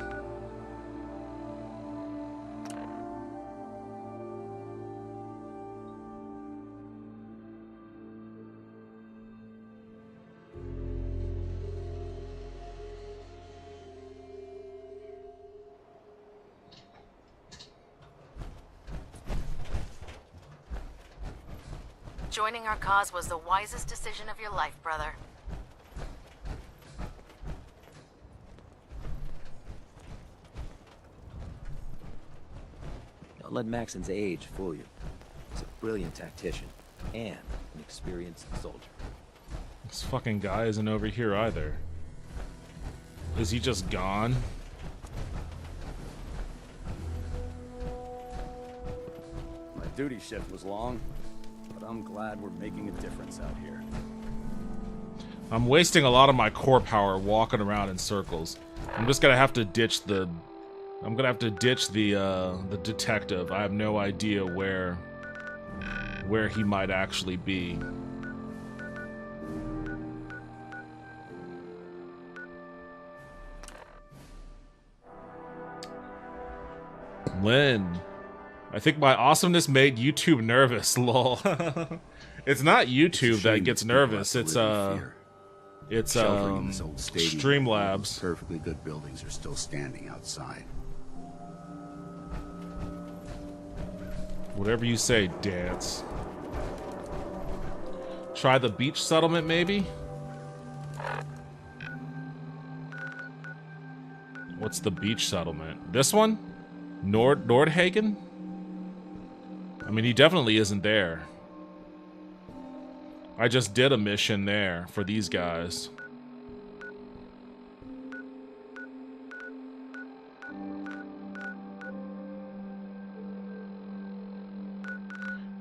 Joining our cause was the wisest decision of your life, brother. Don't let Maxon's age fool you. He's a brilliant tactician and an experienced soldier. This fucking guy isn't over here either. Is he just gone? My duty shift was long, but I'm glad we're making a difference out here. I'm wasting a lot of my core power walking around in circles. I'm just gonna have to ditch the... I'm gonna have to ditch the detective. I have no idea where he might actually be. Lynn. I think my awesomeness made YouTube nervous, lol. It's not YouTube that gets nervous, it's Streamlabs. Perfectly good buildings are still standing outside. Whatever you say, Dance. Try the beach settlement, maybe? What's the beach settlement? This one? Nordhagen? I mean, he definitely isn't there. I just did a mission there for these guys.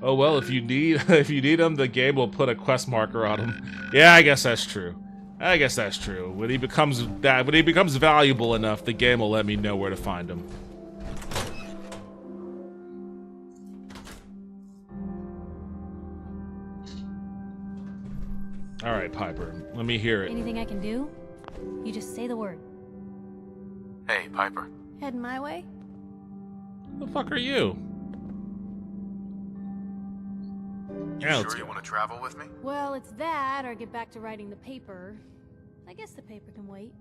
Oh well, if you need him, the game will put a quest marker on him. Yeah, I guess that's true. I guess that's true. When he becomes valuable enough, the game will let me know where to find him. All right, Piper. Let me hear it. Anything I can do? You just say the word. Hey, Piper. Heading my way? Who the fuck are you? Yeah, Sure you want to travel with me? Well, it's that, or get back to writing the paper. I guess the paper can wait.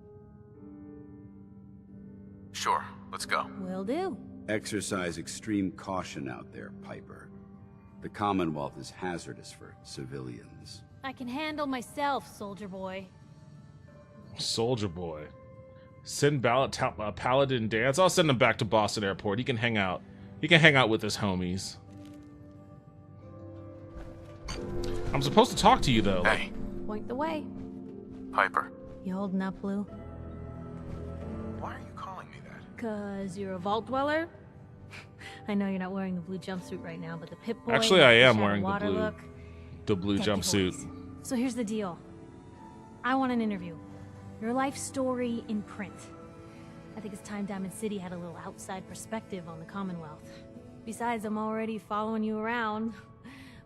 Sure, let's go. Will do. Exercise extreme caution out there, Piper. The Commonwealth is hazardous for civilians. I can handle myself, soldier boy. Soldier boy. Send Paladin Dance. I'll send him back to Boston Airport. He can hang out. He can hang out with his homies. I'm supposed to talk to you, though. Hey, Point the way. Piper. You holding up, Blue? Why are you calling me that? 'Cause you're a vault dweller? I know you're not wearing the blue jumpsuit right now, but the Pip-Boy... Actually, I am shadow wearing the blue Get your jumpsuit. voice. So here's the deal. I want an interview. Your life story in print. I think it's time Diamond City had a little outside perspective on the Commonwealth. Besides, I'm already following you around.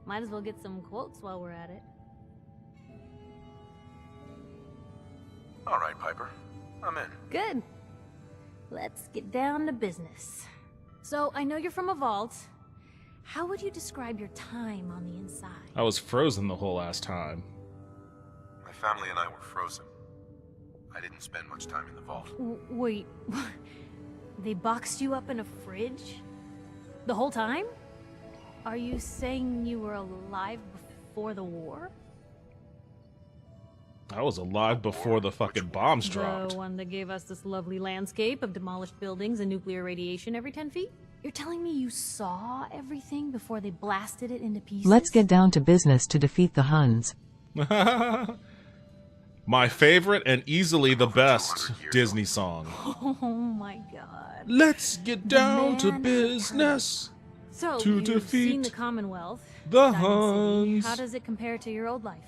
Might as well get some quotes while we're at it. All right, Piper. I'm in. Good. Let's get down to business. So, I know you're from a vault. How would you describe your time on the inside? I was frozen the whole last time. My family and I were frozen. I didn't spend much time in the vault. Wait, they boxed you up in a fridge? The whole time? Are you saying you were alive before the war? I was alive before the fucking bombs dropped. The one that gave us this lovely landscape of demolished buildings and nuclear radiation every 10 feet? You're telling me you saw everything before they blasted it into pieces? Let's get down to business to defeat the Huns. My favorite and easily the best Disney song. Oh my god. Let's get down to man business So, to you've defeat seen the Commonwealth, the Diamond City. Huns. How does it compare to your old life?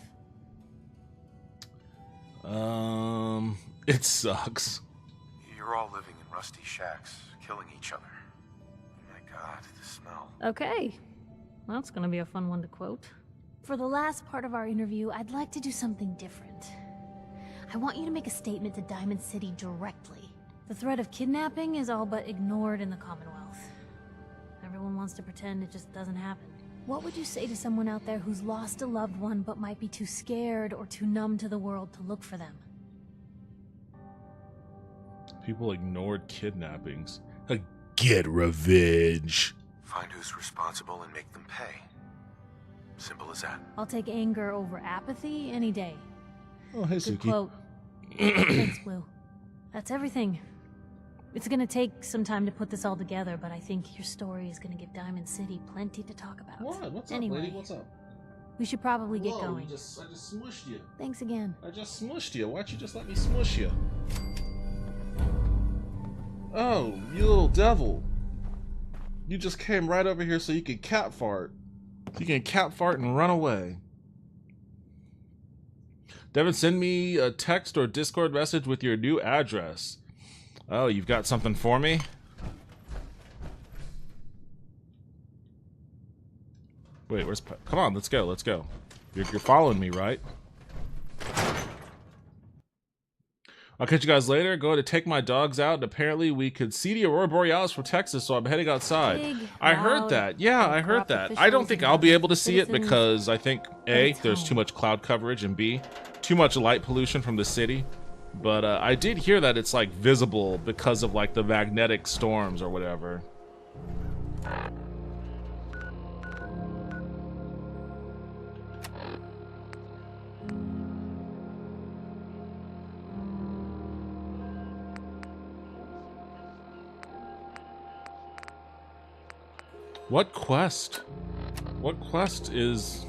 It sucks. You're all living in rusty shacks, killing each other. Oh my god, the smell. Okay. Well, that's gonna be a fun one to quote. For the last part of our interview, I'd like to do something different. I want you to make a statement to Diamond City directly. The threat of kidnapping is all but ignored in the Commonwealth. Everyone wants to pretend it just doesn't happen. What would you say to someone out there who's lost a loved one but might be too scared or too numb to the world to look for them? People ignored kidnappings. Get revenge. Find who's responsible and make them pay. Simple as that. I'll take anger over apathy any day. Oh, hey, Good Suki. quote. Thanks, Blue. That's everything. It's gonna take some time to put this all together, but I think your story is gonna give Diamond City plenty to talk about. What? What's Anyway, up, lady? What's up? we should probably get Whoa, going. I just smushed you. Thanks again. I just smushed you. Why'd you just let me smush you? Oh, you little devil. You just came right over here so you could cat fart. You can cat fart and run away. Devin, send me a text or Discord message with your new address. Oh, you've got something for me? Wait, where's... Come on, let's go, let's go. You're following me, right? I'll catch you guys later. Going to take my dogs out, and apparently we could see the Aurora Borealis from Texas, so I'm heading outside. Big, I heard loud, that. Yeah, I heard corrupt that. I don't officials think and I'll be able to see it citizens because I think, A, at there's home. too much cloud coverage, and B, too much light pollution from the city. But I did hear that it's, like, visible because of, like, the magnetic storms or whatever. What quest? What quest is...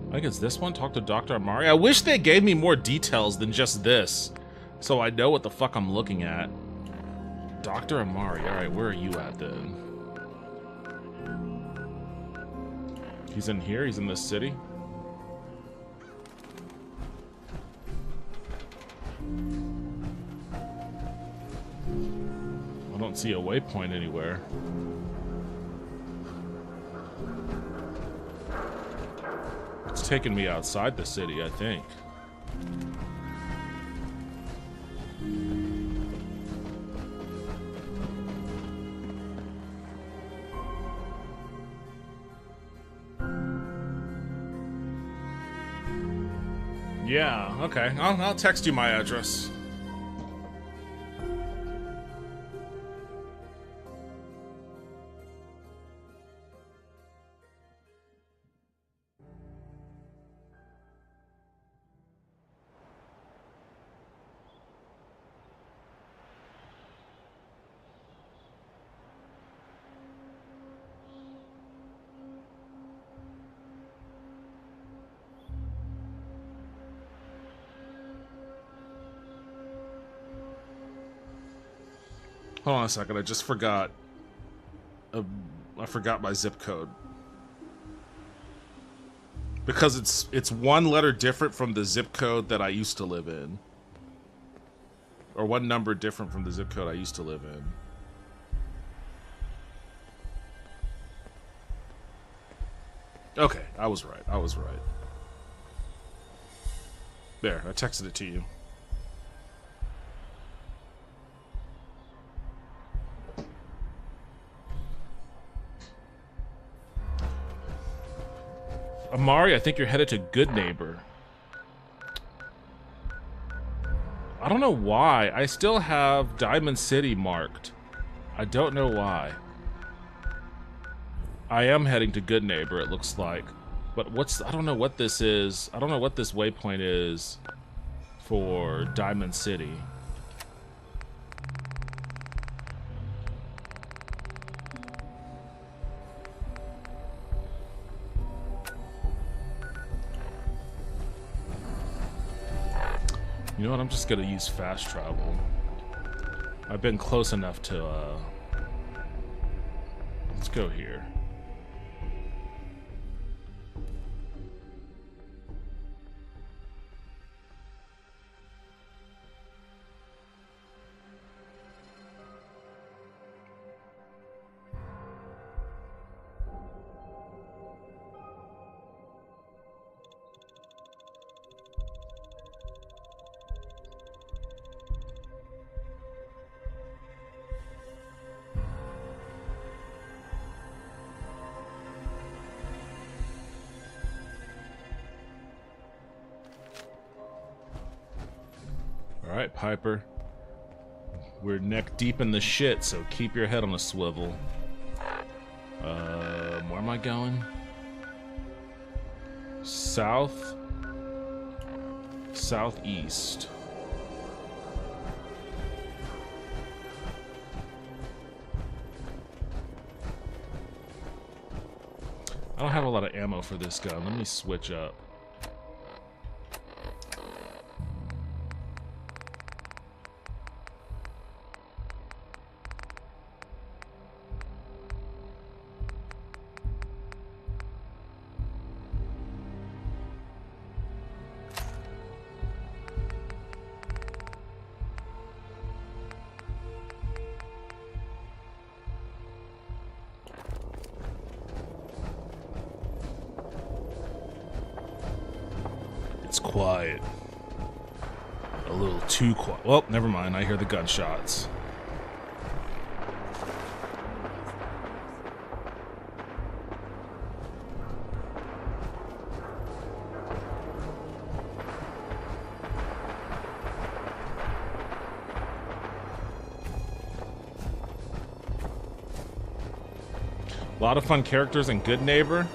I think it's this one? Talk to Dr. Amari? I wish they gave me more details than just this, so I know what the fuck I'm looking at. Dr. Amari. Alright, where are you at then? He's in here? He's in this city? I don't see a waypoint anywhere. It's taking me outside the city, I think. Yeah, okay. I'll text you my address. Hold on a second, I just forgot. I forgot my zip code. Because it's one letter different from the zip code that I used to live in. Or one number different from the zip code I used to live in. Okay, I was right. I was right. There, I texted it to you. Amari, I think you're headed to Good Neighbor. I don't know why. I still have Diamond City marked. I don't know why. I am heading to Good Neighbor, it looks like. But I don't know what this is. I don't know what this waypoint is for Diamond City. You know what, I'm just gonna use fast travel. I've been close enough to, let's go here. Alright, Piper. We're neck deep in the shit, so keep your head on a swivel. Where am I going? South? Southeast. I don't have a lot of ammo for this gun. Let me switch up. It's quiet. A little too quiet. Well, never mind. I hear the gunshots. A lot of fun characters in Good Neighbor.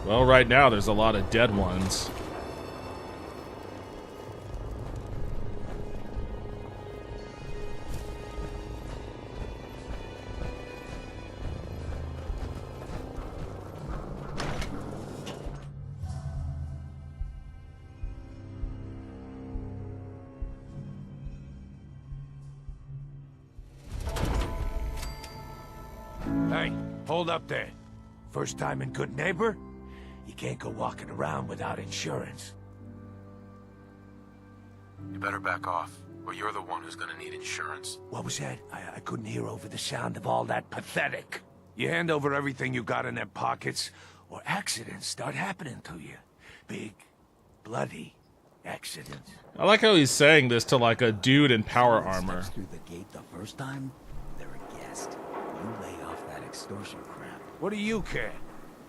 Well, right now there's a lot of dead ones. Hey, hold up there. First time in Good Neighbor? You can't go walking around without insurance. You better back off, or you're the one who's gonna need insurance. What was that? I couldn't hear over the sound of all that pathetic. You hand over everything you got in them pockets, or accidents start happening to you. Big, bloody accidents. I like how he's saying this to like a dude in power armor. Through the gate the first time, they're a guest. You lay off that extortion crap. What do you care?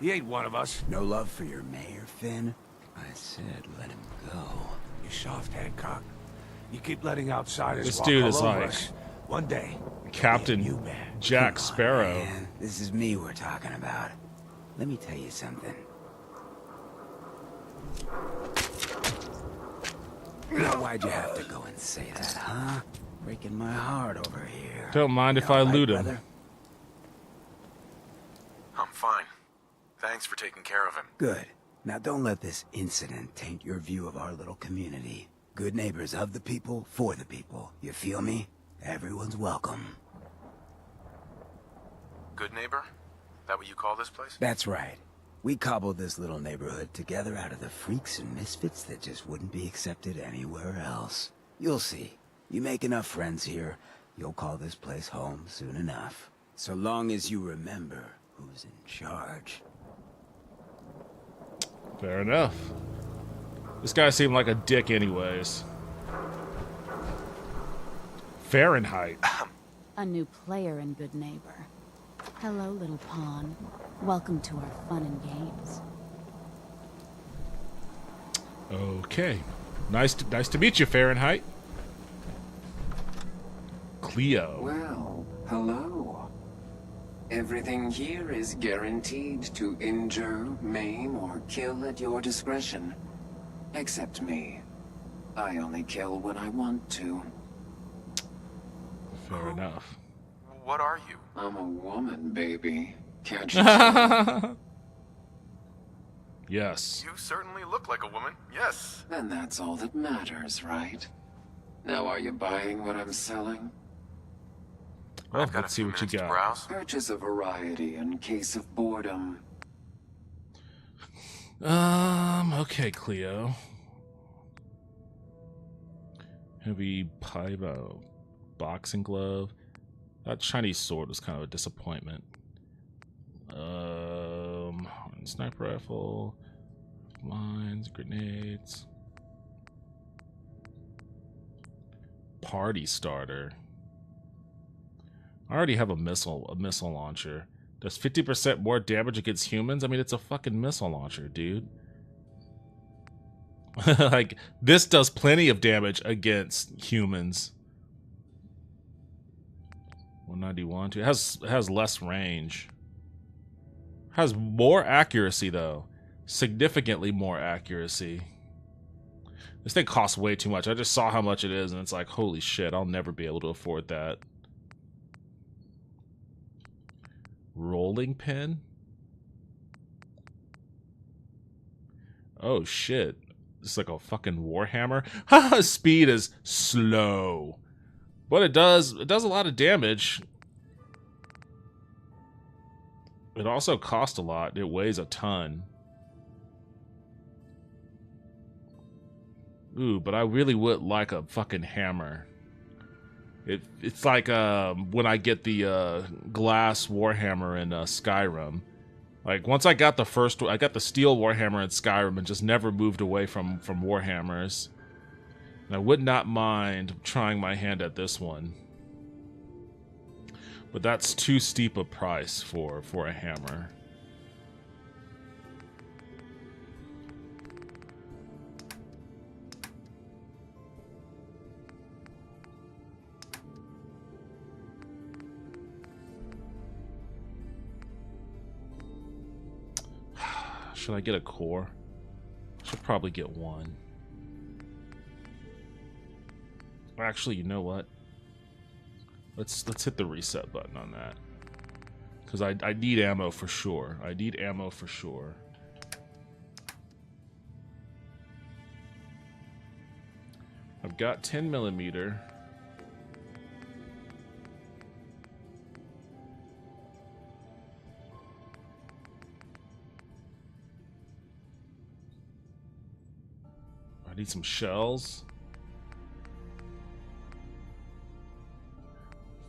He ain't one of us. No love for your mayor, Finn? I said let him go. You soft, Hancock. You keep letting outsiders This walk dude all is over like us. One day, Captain you man. Jack Sparrow. Man, this is me we're talking about. Let me tell you something. Now, why'd you have to go and say that, huh? Breaking my heart over here. Don't mind if I loot him. brother? I'm fine. Thanks for taking care of him. Good. Now don't let this incident taint your view of our little community. Good neighbors of the people, for the people. You feel me? Everyone's welcome. Good neighbor? That what you call this place? That's right. We cobbled this little neighborhood together out of the freaks and misfits that just wouldn't be accepted anywhere else. You'll see. You make enough friends here, you'll call this place home soon enough. So long as you remember who's in charge. Fair enough. This guy seemed like a dick anyways. Fahrenheit. A new player in Good Neighbor. Hello, little pawn. Welcome to our fun and games. Okay. Nice to meet you, Fahrenheit. Cleo. Well, hello. Everything here is guaranteed to injure, maim, or kill at your discretion. Except me. I only kill when I want to. Fair enough. What are you? I'm a woman, baby. Can't you tell? Yes. You certainly look like a woman, yes. And that's all that matters, right? Now are you buying what I'm selling? Well, let's see what you got. Purchase a variety in case of boredom. Okay, Cleo. Heavy pipe, boxing glove. That Chinese sword was kind of a disappointment. Sniper rifle, mines, grenades. Party starter. I already have a missile launcher. Does 50% more damage against humans? I mean, it's a fucking missile launcher, dude. Like, this does plenty of damage against humans. 191. It has less range. Has more accuracy though. Significantly more accuracy. This thing costs way too much. I just saw how much it is and it's like, holy shit, I'll never be able to afford that. Rolling pin? Oh shit. It's like a fucking warhammer. Haha, speed is slow. But it does a lot of damage. It also costs a lot. It weighs a ton. Ooh, but I really would like a fucking hammer. It's like when I get the glass warhammer in Skyrim. Like once I got I got the steel warhammer in Skyrim and just never moved away from warhammers. And I would not mind trying my hand at this one. But that's too steep a price for a hammer. Should I get a core? Should probably get one. Actually, you know what? Let's hit the reset button on that. Because I need ammo for sure. I need ammo for sure. I've got 10mm. need some shells.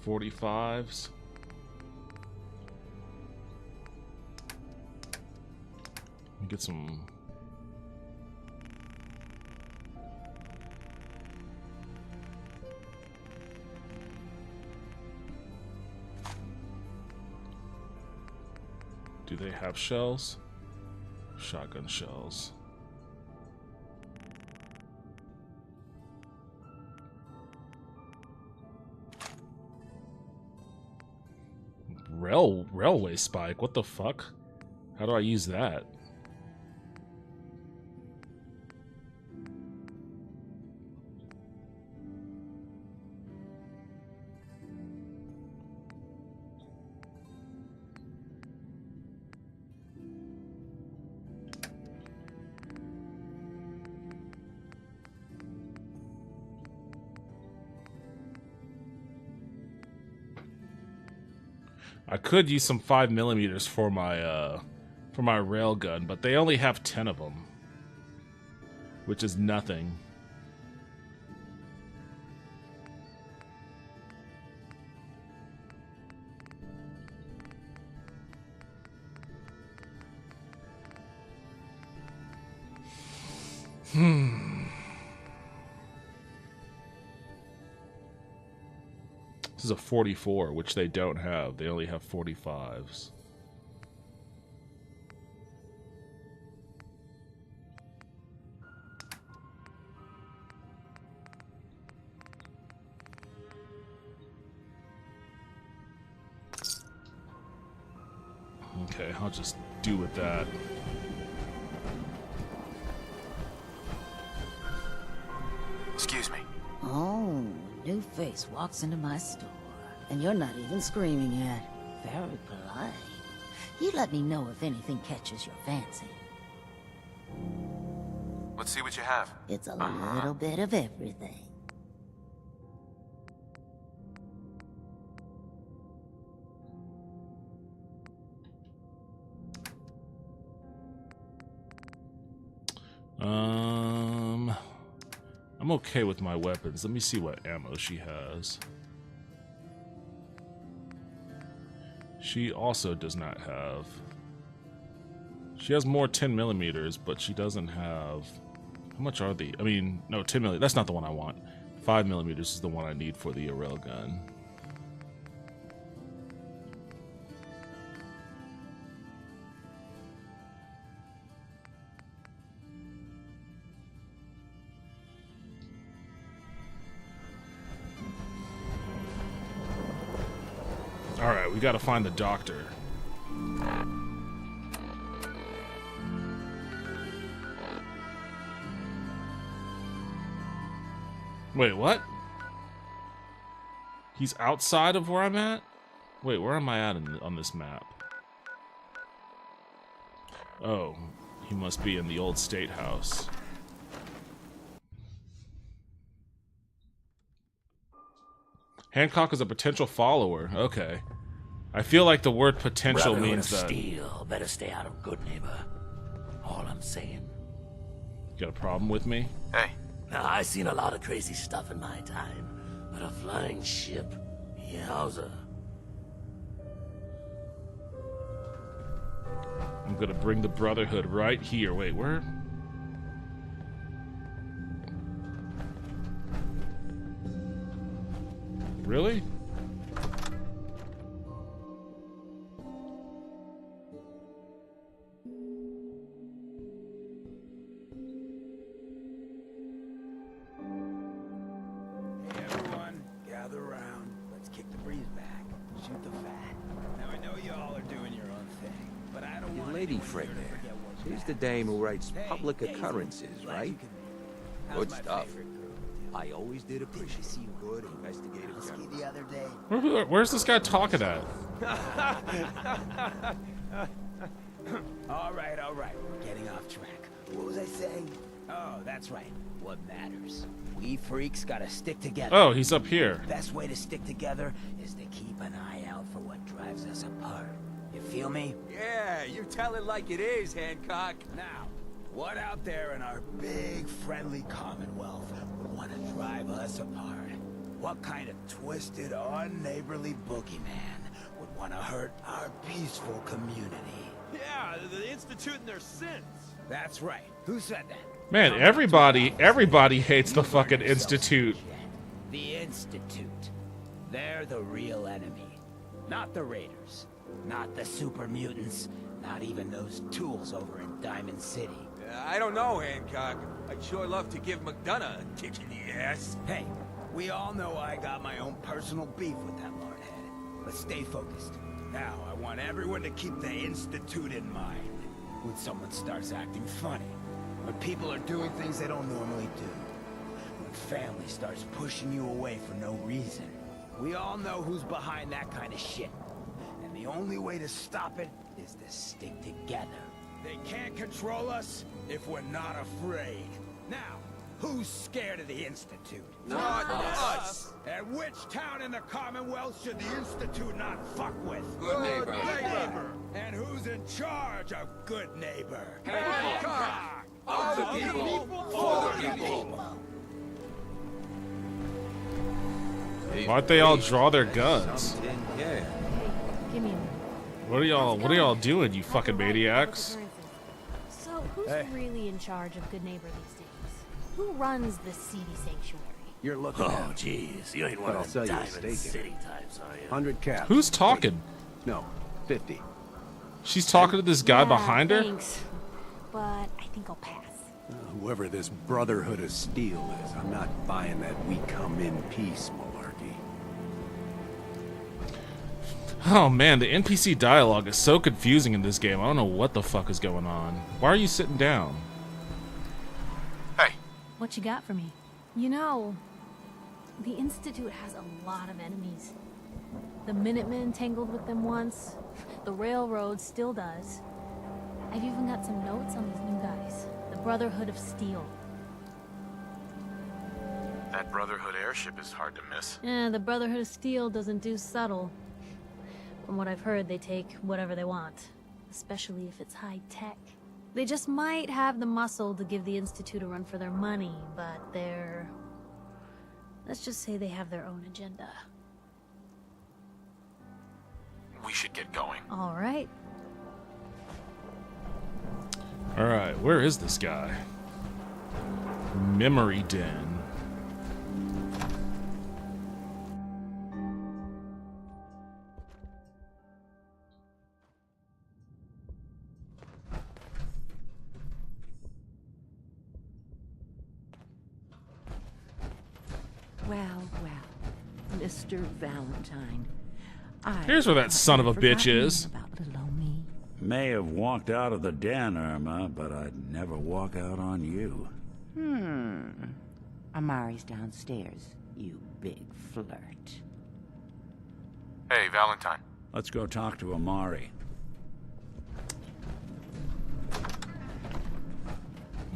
45s. Let me get some. Do they have shells? Shotgun shells. Railway spike? What the fuck? How do I use that? I could use some 5mm for my railgun, but they only have 10 of them, which is nothing. This is a 44, which they don't have. They only have 45s. Okay, I'll just do with that. Excuse me. Oh, new face walks into my store, and you're not even screaming yet. Very polite. You let me know if anything catches your fancy. Let's see what you have. It's a little bit of everything. I'm okay with my weapons. Let me see what ammo she has. She also does not have. She has more 10mm, but she doesn't have. How much are the? I mean, no, 10mm. That's not the one I want. 5mm is the one I need for the railgun. Alright, we gotta find the doctor. Wait, what? He's outside of where I'm at? Wait, where am I at on this map? Oh, he must be in the old state house. Hancock is a potential follower. Okay. I feel like the word potential Brotherhood means of that. Steel better stay out of Good Neighbor. All I'm saying. Got a problem with me? Hey. Now, I seen a lot of crazy stuff in my time, but a flying ship, yowza. I'm gonna bring the Brotherhood right here. Wait, where? Really? Hey everyone, gather around. Let's kick the breeze back. Shoot the fat. Now I know you all are doing your own thing, but I don't Your want lady anyone friend here to there. forget what's She's back. the dame who writes Hey, public Daisy, occurrences, glad right? you could make it. How's Good my stuff. favorite girl? I always did appreciate good investigative journalism. The other day. Where's this guy talking at? all right, we're getting off track. What was I saying? Oh, that's right. What matters? We freaks gotta stick together. Oh, he's up here. The best way to stick together is to keep an eye out for what drives us apart. You feel me? Yeah, you tell it like it is, Hancock. Now, What out there in our big, friendly Commonwealth would want to drive us apart? What kind of twisted, unneighborly boogeyman would want to hurt our peaceful community? Yeah, the Institute and their sins. That's right. Who said that? Man, everybody hates the fucking Institute. The Institute. They're the real enemy. Not the Raiders. Not the super mutants. Not even those tools over in Diamond City. I don't know, Hancock. I'd sure love to give McDonough a kick in the ass. Hey, we all know I got my own personal beef with that lordhead. But stay focused. Now, I want everyone to keep the Institute in mind. When someone starts acting funny. When people are doing things they don't normally do. When family starts pushing you away for no reason. We all know who's behind that kind of shit. And the only way to stop it is to stick together. They can't control us if we're not afraid. Now, who's scared of the Institute? Not us! And which town in the Commonwealth should the Institute not fuck with? Good neighbor. And who's in charge of good neighbor? Hancock! Of the people, for the people. Why'd they all draw their guns? Hey, give me a minute. What are y'all doing, you fucking maniacs? So, who's really in charge of Good Neighbor these days? Who runs this seedy sanctuary? You're looking at... jeez. You ain't one of the Diamond City types, are you? 100 caps. Who's talking? No, 50. She's talking to this guy behind her? Thanks. But I think I'll pass. Whoever this Brotherhood of Steel is, I'm not buying that we come in peace malarkey. Oh man, the NPC dialogue is so confusing in this game. I don't know what the fuck is going on. Why are you sitting down? Hey. What you got for me? You know, the Institute has a lot of enemies. The Minutemen tangled with them once. The Railroad still does. I've even got some notes on these new guys. The Brotherhood of Steel. That Brotherhood airship is hard to miss. The Brotherhood of Steel doesn't do subtle. From what I've heard, they take whatever they want. Especially if it's high-tech. They just might have the muscle to give the Institute a run for their money, but they're... let's just say they have their own agenda. We should get going. All right. Alright, where is this guy? Memory Den. Well, Mr. Valentine. Here's where that son of a bitch is. About little old me. May have walked out of the den, Irma, but I'd never walk out on you. Amari's downstairs, you big flirt. Hey, Valentine. Let's go talk to Amari.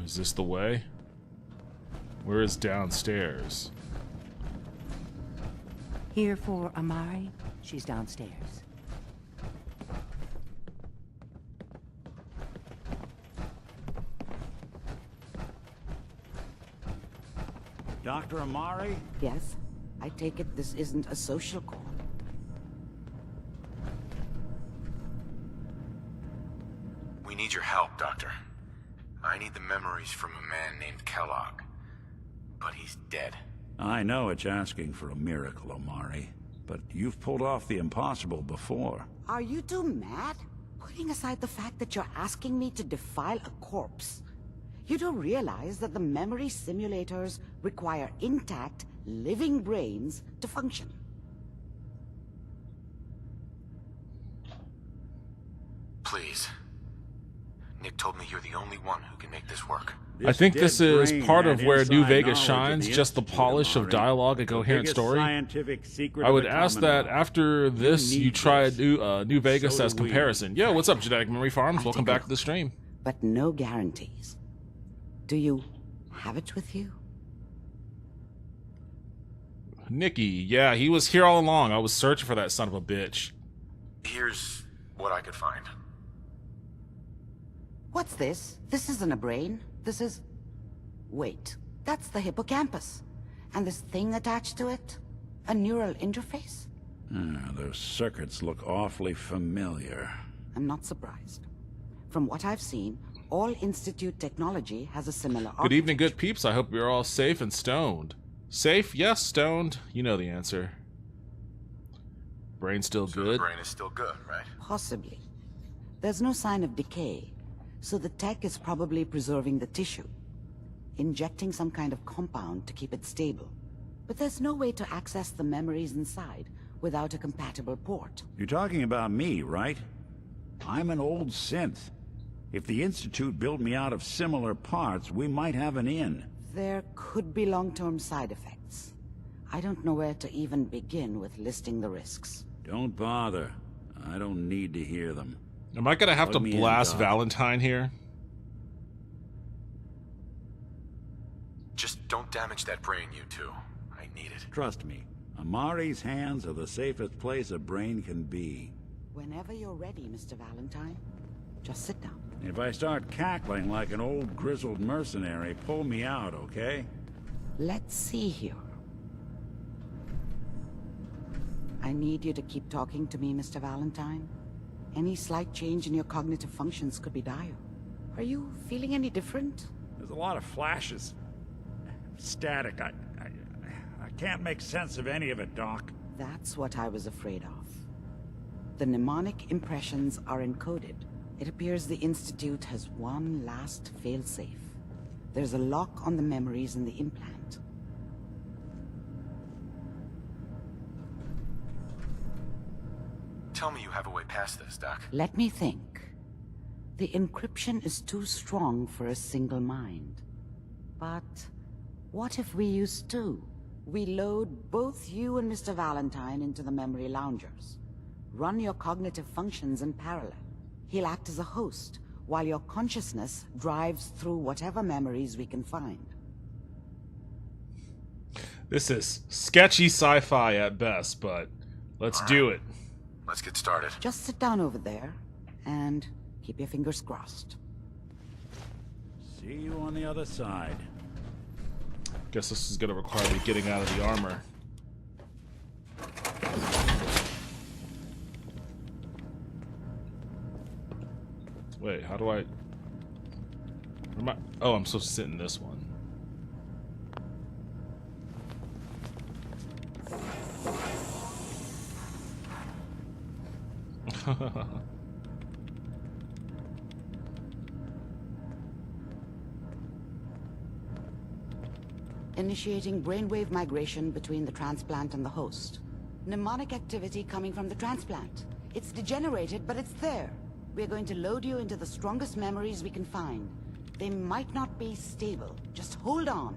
Is this the way? Where is downstairs? Here for Amari? She's downstairs. Dr. Amari? Yes? I take it this isn't a social call. We need your help, Doctor. I need the memories from a man named Kellogg. But he's dead. I know it's asking for a miracle, Amari, but you've pulled off the impossible before. Are you two mad? Putting aside the fact that you're asking me to defile a corpse, you don't realize that the memory simulators require intact, living brains to function. Please. Nick told me you're the only one who can make this work. I think this is part of where New Vegas shines, just the polish of dialogue and coherent story. I would ask that after this you try New Vegas as comparison. Yo, what's up, Genetic Memory Farms? Welcome back to the stream. But no guarantees. Do you have it with you? Nicky, yeah, he was here all along. I was searching for that son of a bitch. Here's what I could find. What's this? This isn't a brain. This is... Wait, that's the hippocampus. And this thing attached to it? A neural interface? Those circuits look awfully familiar. I'm not surprised. From what I've seen, all Institute technology has a similar architecture. Good evening, good peeps. I hope you're all safe and stoned. Safe? Yes. Stoned? You know the answer. Brain still So good? the brain is still good, right? Possibly. There's no sign of decay, so the tech is probably preserving the tissue, injecting some kind of compound to keep it stable. But there's no way to access the memories inside without a compatible port. You're talking about me, right? I'm an old synth. If the Institute built me out of similar parts, we might have an in. There could be long-term side effects. I don't know where to even begin with listing the risks. Don't bother. I don't need to hear them. Am I gonna have to Plug me in, blast Doc. Valentine here? Just don't damage that brain, you two. I need it. Trust me, Amari's hands are the safest place a brain can be. Whenever you're ready, Mr. Valentine, just sit down. If I start cackling like an old grizzled mercenary, pull me out, okay? Let's see here. I need you to keep talking to me, Mr. Valentine. Any slight change in your cognitive functions could be dire. Are you feeling any different? There's a lot of flashes. Static. I can't make sense of any of it, Doc. That's what I was afraid of. The mnemonic impressions are encoded. It appears the Institute has one last failsafe. There's a lock on the memories in the implant. Tell me you have a way past this, Doc. Let me think. The encryption is too strong for a single mind. But what if we use two? We load both you and Mr. Valentine into the memory loungers. Run your cognitive functions in parallel. He'll act as a host, while your consciousness drives through whatever memories we can find. This is sketchy sci-fi at best, but let's do it. Let's get started. Just sit down over there, and keep your fingers crossed. See you on the other side. Guess this is gonna require me getting out of the armor. Wait, how do I... Where am I? Oh, I'm supposed to sit in this one. Initiating brainwave migration between the transplant and the host. Mnemonic activity coming from the transplant. It's degenerated, but it's there. We're going to load you into the strongest memories we can find. They might not be stable. Just hold on.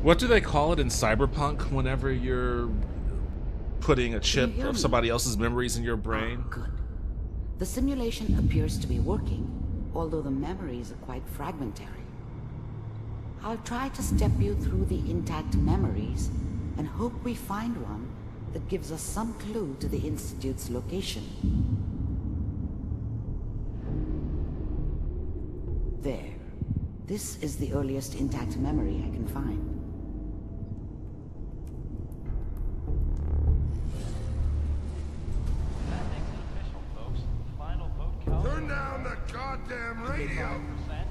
What do they call it in Cyberpunk whenever you're putting a chip of somebody else's memories in your brain? Oh, good. The simulation appears to be working, although the memories are quite fragmentary. I'll try to step you through the intact memories and hope we find one that gives us some clue to the Institute's location. There. This is the earliest intact memory I can find. Turn down the goddamn radio!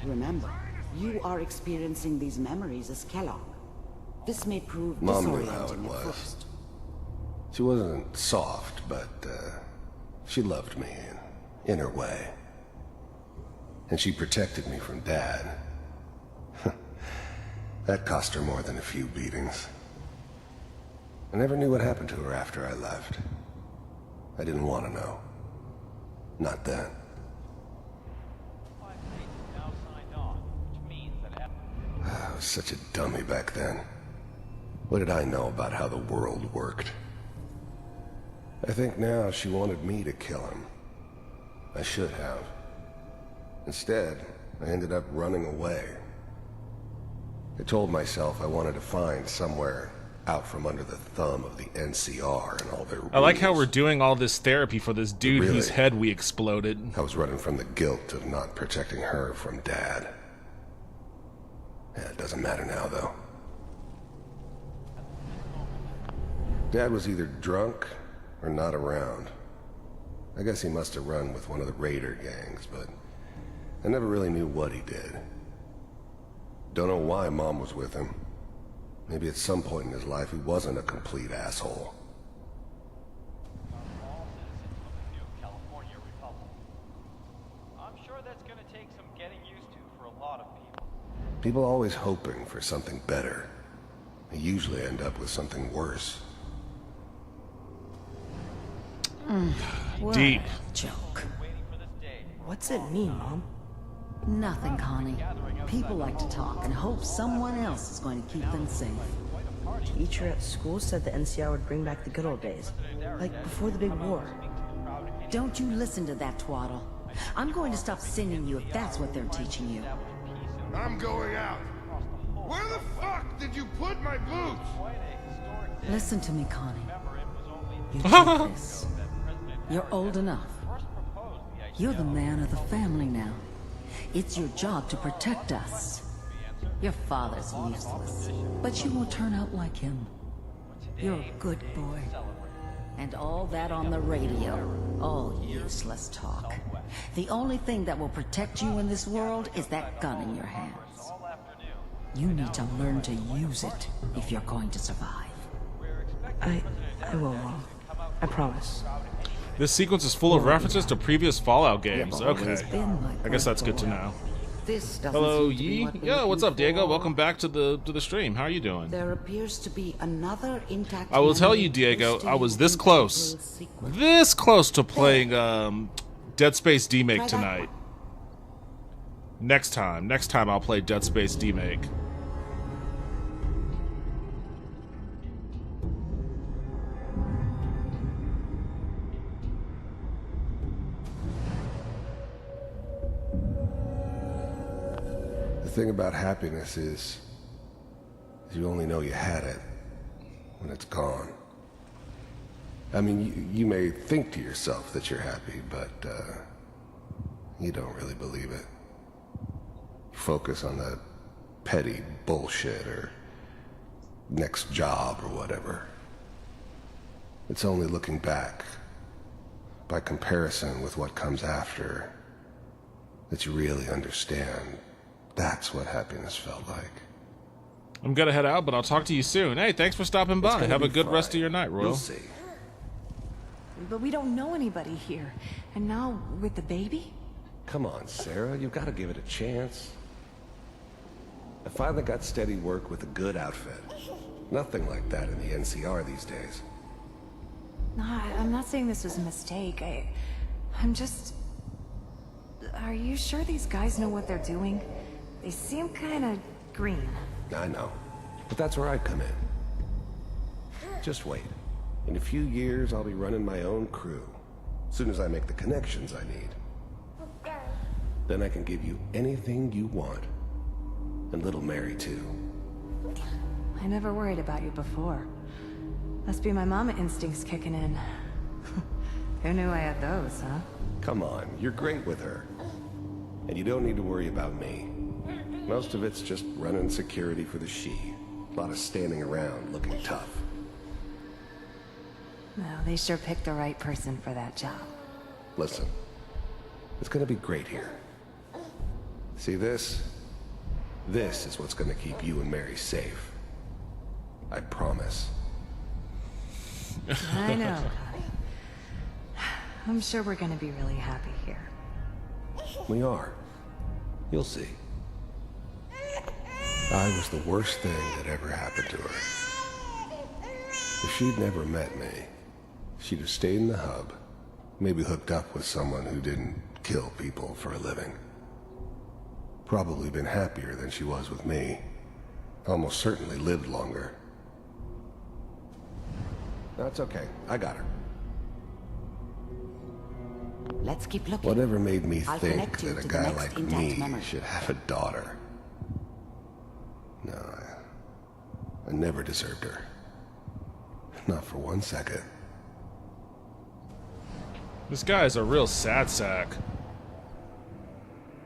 Remember, you are experiencing these memories as Kellogg. This may prove Mom knew disorienting how it at was. first. She wasn't soft, but she loved me in her way. And she protected me from Dad. That cost her more than a few beatings. I never knew what happened to her after I left. I didn't want to know. Not then. I was such a dummy back then. What did I know about how the world worked? I think now she wanted me to kill him. I should have. Instead, I ended up running away. I told myself I wanted to find somewhere out from under the thumb of the NCR and all their rules. I like how we're doing all this therapy for this dude Really? whose head we exploded. I was running from the guilt of not protecting her from Dad. Yeah, it doesn't matter now, though. Dad was either drunk or not around. I guess he must have run with one of the raider gangs, but I never really knew what he did. Don't know why Mom was with him. Maybe at some point in his life he wasn't a complete asshole. I'm sure that's gonna take some getting used to for a lot of people. People always hoping for something better. They usually end up with something worse. Deep. Joke. What's it mean, Mom? Nothing, Connie. People like to talk and hope someone else is going to keep them safe. Teacher at school said the NCR would bring back the good old days. Like before the big war. Don't you listen to that twaddle. I'm going to stop singing you if that's what they're teaching you. I'm going out. Where the fuck did you put my boots? Listen to me, Connie. You take this. You're old enough. You're the man of the family now. It's your job to protect us. Your father's useless, but you won't turn out like him. You're a good boy. And all that on the radio, all useless talk. The only thing that will protect you in this world is that gun in your hands. You need to learn to use it if you're going to survive. I will, Mom. I promise. This sequence is full of references to previous Fallout games. Okay. I guess that's good to know. This doesn't Hello, seem to be Yi. what we're Yeah, what's looking up, Diego? for. Welcome back to the stream. How are you doing? There appears to be another intact. I will tell memory you, Diego, I was hosting this close. This close to playing Dead Space Demake tonight. Next time I'll play Dead Space Demake. The thing about happiness is you only know you had it when it's gone. I mean, you may think to yourself that you're happy, but you don't really believe it. You focus on the petty bullshit or next job or whatever. It's only looking back, by comparison with what comes after, that you really understand. That's what happiness felt like. I'm gonna head out, but I'll talk to you soon. Hey, thanks for stopping by. Have a good rest of your night, Royal. You'll see. But we don't know anybody here. And now, with the baby? Come on, Sarah, you've got to give it a chance. I finally got steady work with a good outfit. Nothing like that in the NCR these days. No, I'm not saying this was a mistake. I'm just... Are you sure these guys know what they're doing? They seem kind of green. I know, but that's where I come in. Just wait. In a few years, I'll be running my own crew. As soon as I make the connections I need. Then I can give you anything you want. And little Mary, too. I never worried about you before. Must be my mama instincts kicking in. Who knew I had those, huh? Come on, you're great with her. And you don't need to worry about me. Most of it's just running security for the she. A lot of standing around looking tough. Well, they sure picked the right person for that job. Listen, it's gonna be great here. See this? This is what's gonna keep you and Mary safe. I promise. I know, Connie. I'm sure we're gonna be really happy here. We are. You'll see. I was the worst thing that ever happened to her. If she'd never met me, she'd have stayed in the hub, maybe hooked up with someone who didn't kill people for a living. Probably been happier than she was with me. Almost certainly lived longer. That's okay. I got her. Let's keep looking. Whatever made me I'll think connect you that a to the guy next like intact me memory. should have a daughter. No, I never deserved her. not for 1 second. This guy is a real sad sack.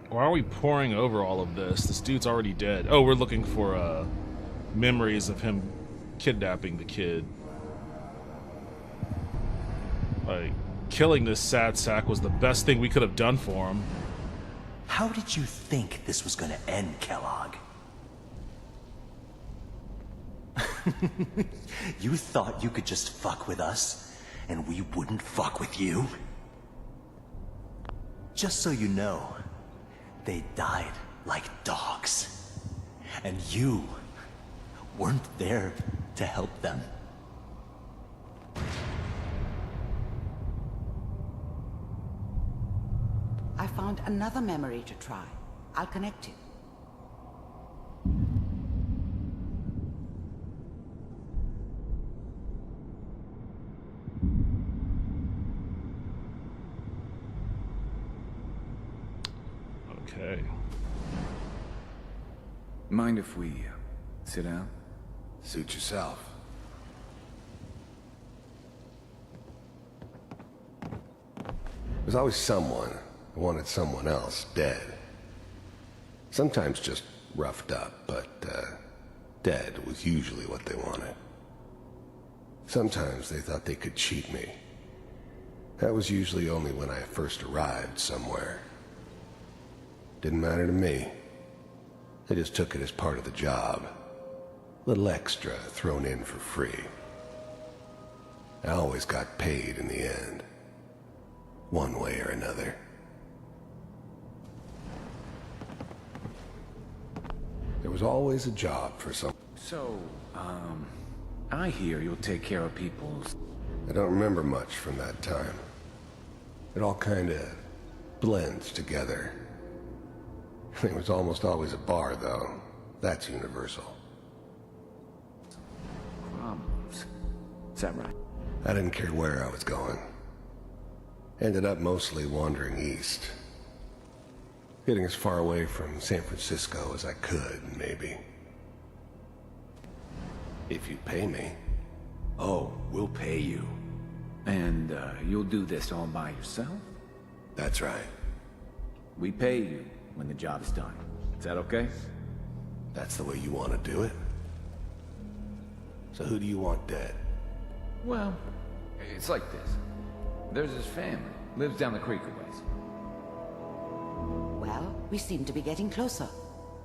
Why are we pouring over all of this? This dude's already dead. Oh, we're looking for memories of him kidnapping the kid. Like, killing this sad sack was the best thing we could have done for him. How did you think this was gonna end, Kellogg? You thought you could just fuck with us, and we wouldn't fuck with you? Just so you know, they died like dogs. And you weren't there to help them. I found another memory to try. I'll connect you. Okay. Mind if we sit down? Suit yourself. There's always someone who wanted someone else dead. Sometimes just roughed up, but dead was usually what they wanted. Sometimes they thought they could cheat me. That was usually only when I first arrived somewhere. Didn't matter to me. They just took it as part of the job. Little extra thrown in for free. I always got paid in the end. One way or another. There was always a job for some... So, I hear you'll take care of people's... I don't remember much from that time. It all kinda blends together. There was almost always a bar, though. That's universal. Problems. Is that right? I didn't care where I was going. Ended up mostly wandering east. Getting as far away from San Francisco as I could, maybe. If you'd pay me. Oh, we'll pay you. And, you'll do this all by yourself? That's right. We pay you when the job's done. Is that okay? That's the way you want to do it? So who do you want dead? Well, it's like this. There's his family. Lives down the creek a ways. Well, we seem to be getting closer.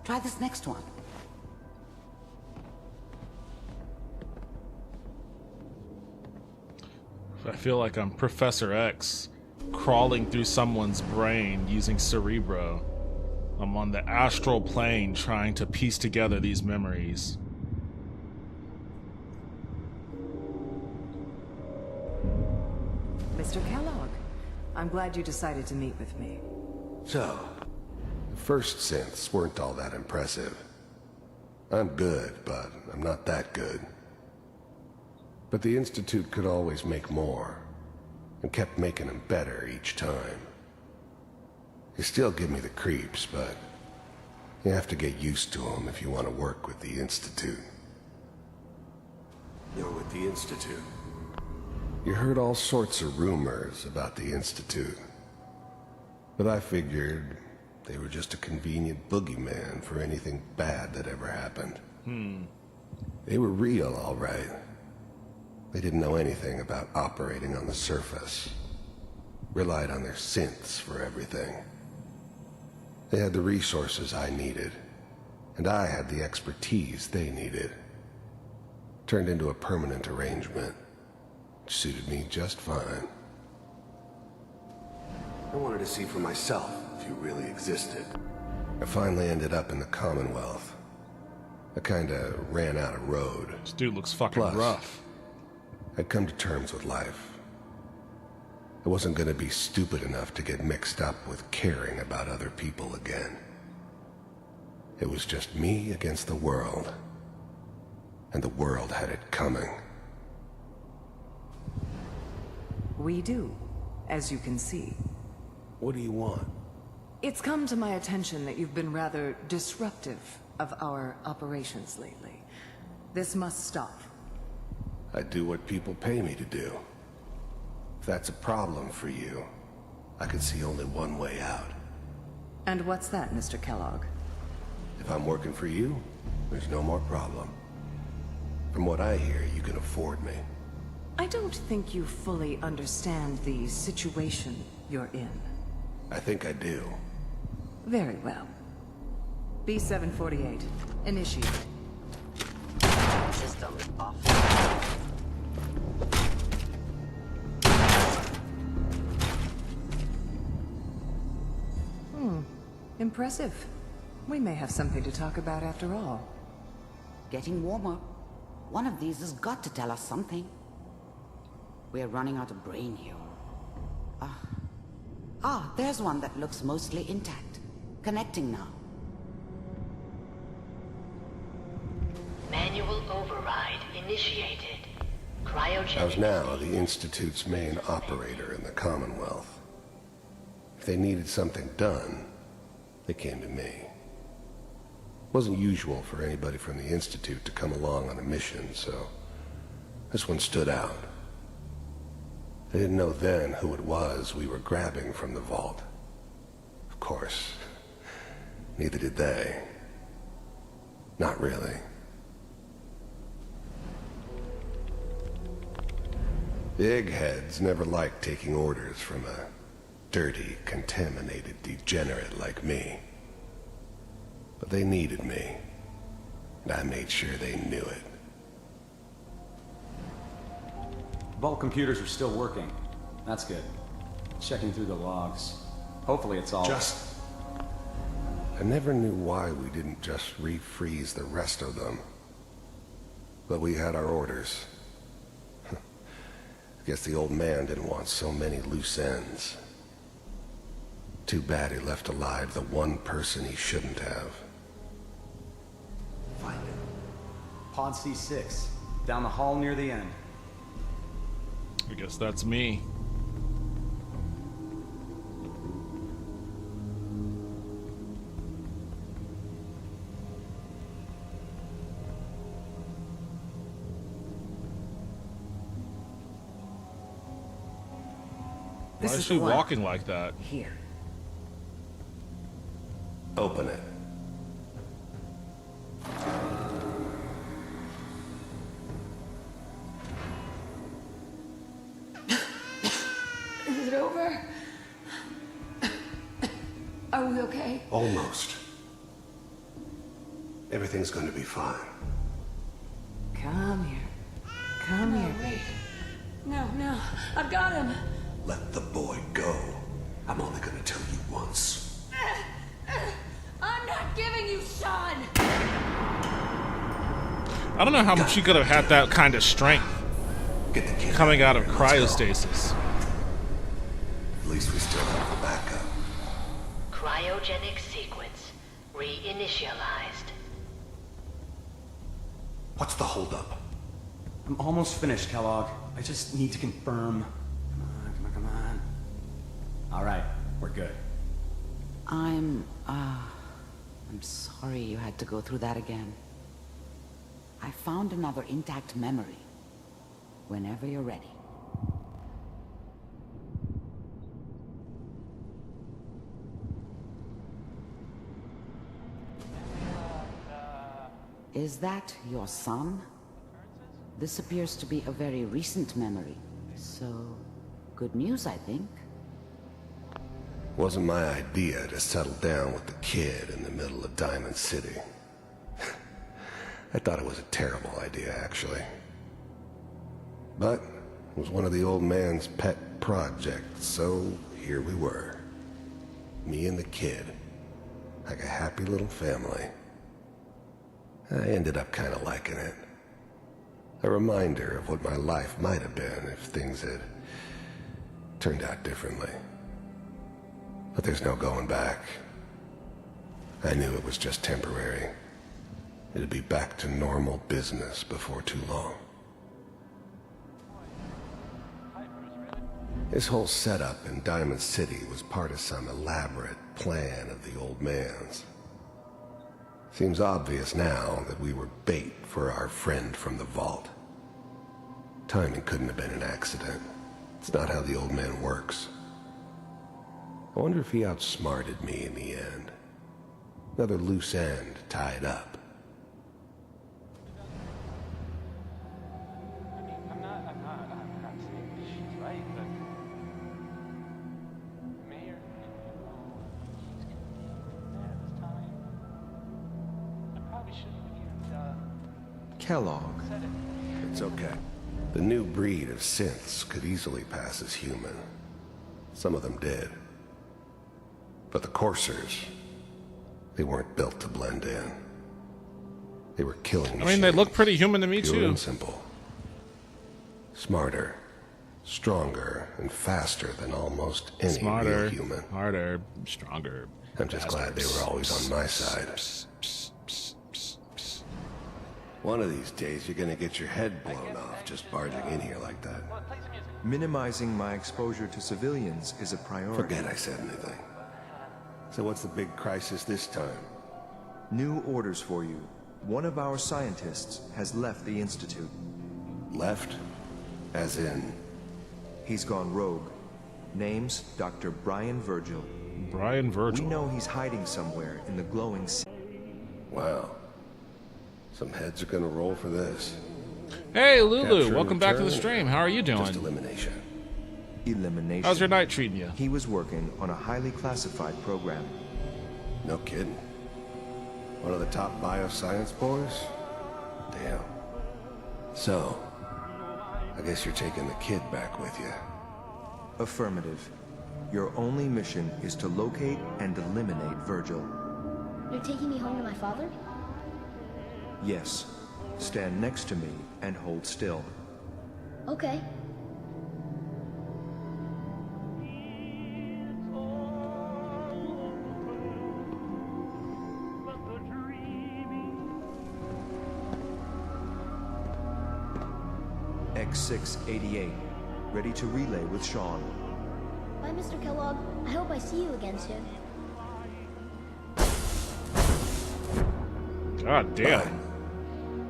Try this next one. I feel like I'm Professor X, crawling through someone's brain using Cerebro. I'm on the astral plane trying to piece together these memories. Mr. Kellogg, I'm glad you decided to meet with me. So, the first synths weren't all that impressive. I'm good, but I'm not that good. But the Institute could always make more, and kept making them better each time. They still give me the creeps, but you have to get used to them if you want to work with the Institute. You're with the Institute? You heard all sorts of rumors about the Institute. But I figured they were just a convenient boogeyman for anything bad that ever happened. They were real, all right. They didn't know anything about operating on the surface. Relied on their synths for everything. They had the resources I needed, and I had the expertise they needed. Turned into a permanent arrangement, which suited me just fine. I wanted to see for myself if you really existed. I finally ended up in the Commonwealth. I kinda ran out of road. This dude looks fucking rough. I'd come to terms with life. I wasn't gonna be stupid enough to get mixed up with caring about other people again. It was just me against the world. And the world had it coming. We do, as you can see. What do you want? It's come to my attention that you've been rather disruptive of our operations lately. This must stop. I do what people pay me to do. If that's a problem for you, I can see only one way out. And what's that, Mr. Kellogg? If I'm working for you, there's no more problem. From what I hear, you can afford me. I don't think you fully understand the situation you're in. I think I do. Very well. B-748, initiate. System off. Impressive. We may have something to talk about after all. Getting warmer. One of these has got to tell us something. We're running out of brain here. There's one that looks mostly intact. Connecting now. Manual override initiated. Cryogenic. I was now the Institute's main operator in the Commonwealth. If they needed something done, they came to me. It wasn't usual for anybody from the Institute to come along on a mission, so this one stood out. I didn't know then who it was we were grabbing from the vault. Of course, neither did they. Not really. The eggheads never liked taking orders from a dirty, contaminated degenerate like me. But they needed me, and I made sure they knew it. Vault computers are still working. That's good. Checking through the logs. Hopefully it's all... I never knew why we didn't just refreeze the rest of them. But we had our orders. I guess the old man didn't want so many loose ends. Too bad he left alive the one person he shouldn't have. Find it. Pod C6. Down the hall near the end. I guess that's me. Why is she walking like that? Here. Open it. Is it over? Are we okay? Almost. Everything's going to be fine. Come here. Come here, baby. No, I've got him. Let the boy go. I'm only going to tell you once. I'm not giving you Sean. I don't know how much she could have had that kind of strength coming out of cryostasis. At least we still have the backup. Cryogenic sequence reinitialized. What's the holdup? I'm almost finished, Kellogg. I just need to confirm. Come on. All right, we're good. I'm sorry you had to go through that again. I found another intact memory. Whenever you're ready. Is that your son? This appears to be a very recent memory. So, good news, I think. Wasn't my idea to settle down with the kid in the middle of Diamond City. I thought it was a terrible idea, actually. But it was one of the old man's pet projects, so here we were. Me and the kid. Like a happy little family. I ended up kind of liking it. A reminder of what my life might have been if things had turned out differently. But there's no going back. I knew it was just temporary. It'd be back to normal business before too long. This whole setup in Diamond City was part of some elaborate plan of the old man's. Seems obvious now that we were bait for our friend from the vault. timing couldn't have been an accident. It's not how the old man works. I wonder if he outsmarted me in the end. Another loose end tied up. I'm not saying she's right, but the mayor, he's gonna be there this time. I probably shouldn't have even Kellogg. said it. It's okay. The new breed of synths could easily pass as human. Some of them did. But the coursers, they weren't built to blend in. They were killing I mean, they look pretty human to me, pure too. and simple. Smarter, stronger, and faster than almost any Smarter, real human. harder, stronger. I'm just glad they were always on my side. One of these days, you're gonna get your head blown off just barging in here like that. Minimizing my exposure to civilians is a priority. Forget I said anything. So what's the big crisis this time? New orders for you. One of our scientists has left the Institute. Left? As in? He's gone rogue. Name's Dr. Brian Virgil. Brian Virgil. We know he's hiding somewhere in the glowing sea. Wow. Some heads are gonna roll for this. Hey, Lulu, Capture welcome and back to the return, stream. How are you doing? Just elimination. Elimination. How's your night treating you? He was working on a highly classified program. No kidding. One of the top bioscience boys? Damn. So, I guess you're taking the kid back with you. Affirmative. Your only mission is to locate and eliminate Virgil. You're taking me home to my father? Yes. Stand next to me and hold still. Okay. X688. Ready to relay with Sean. Bye, Mr. Kellogg. I hope I see you again soon. God damn.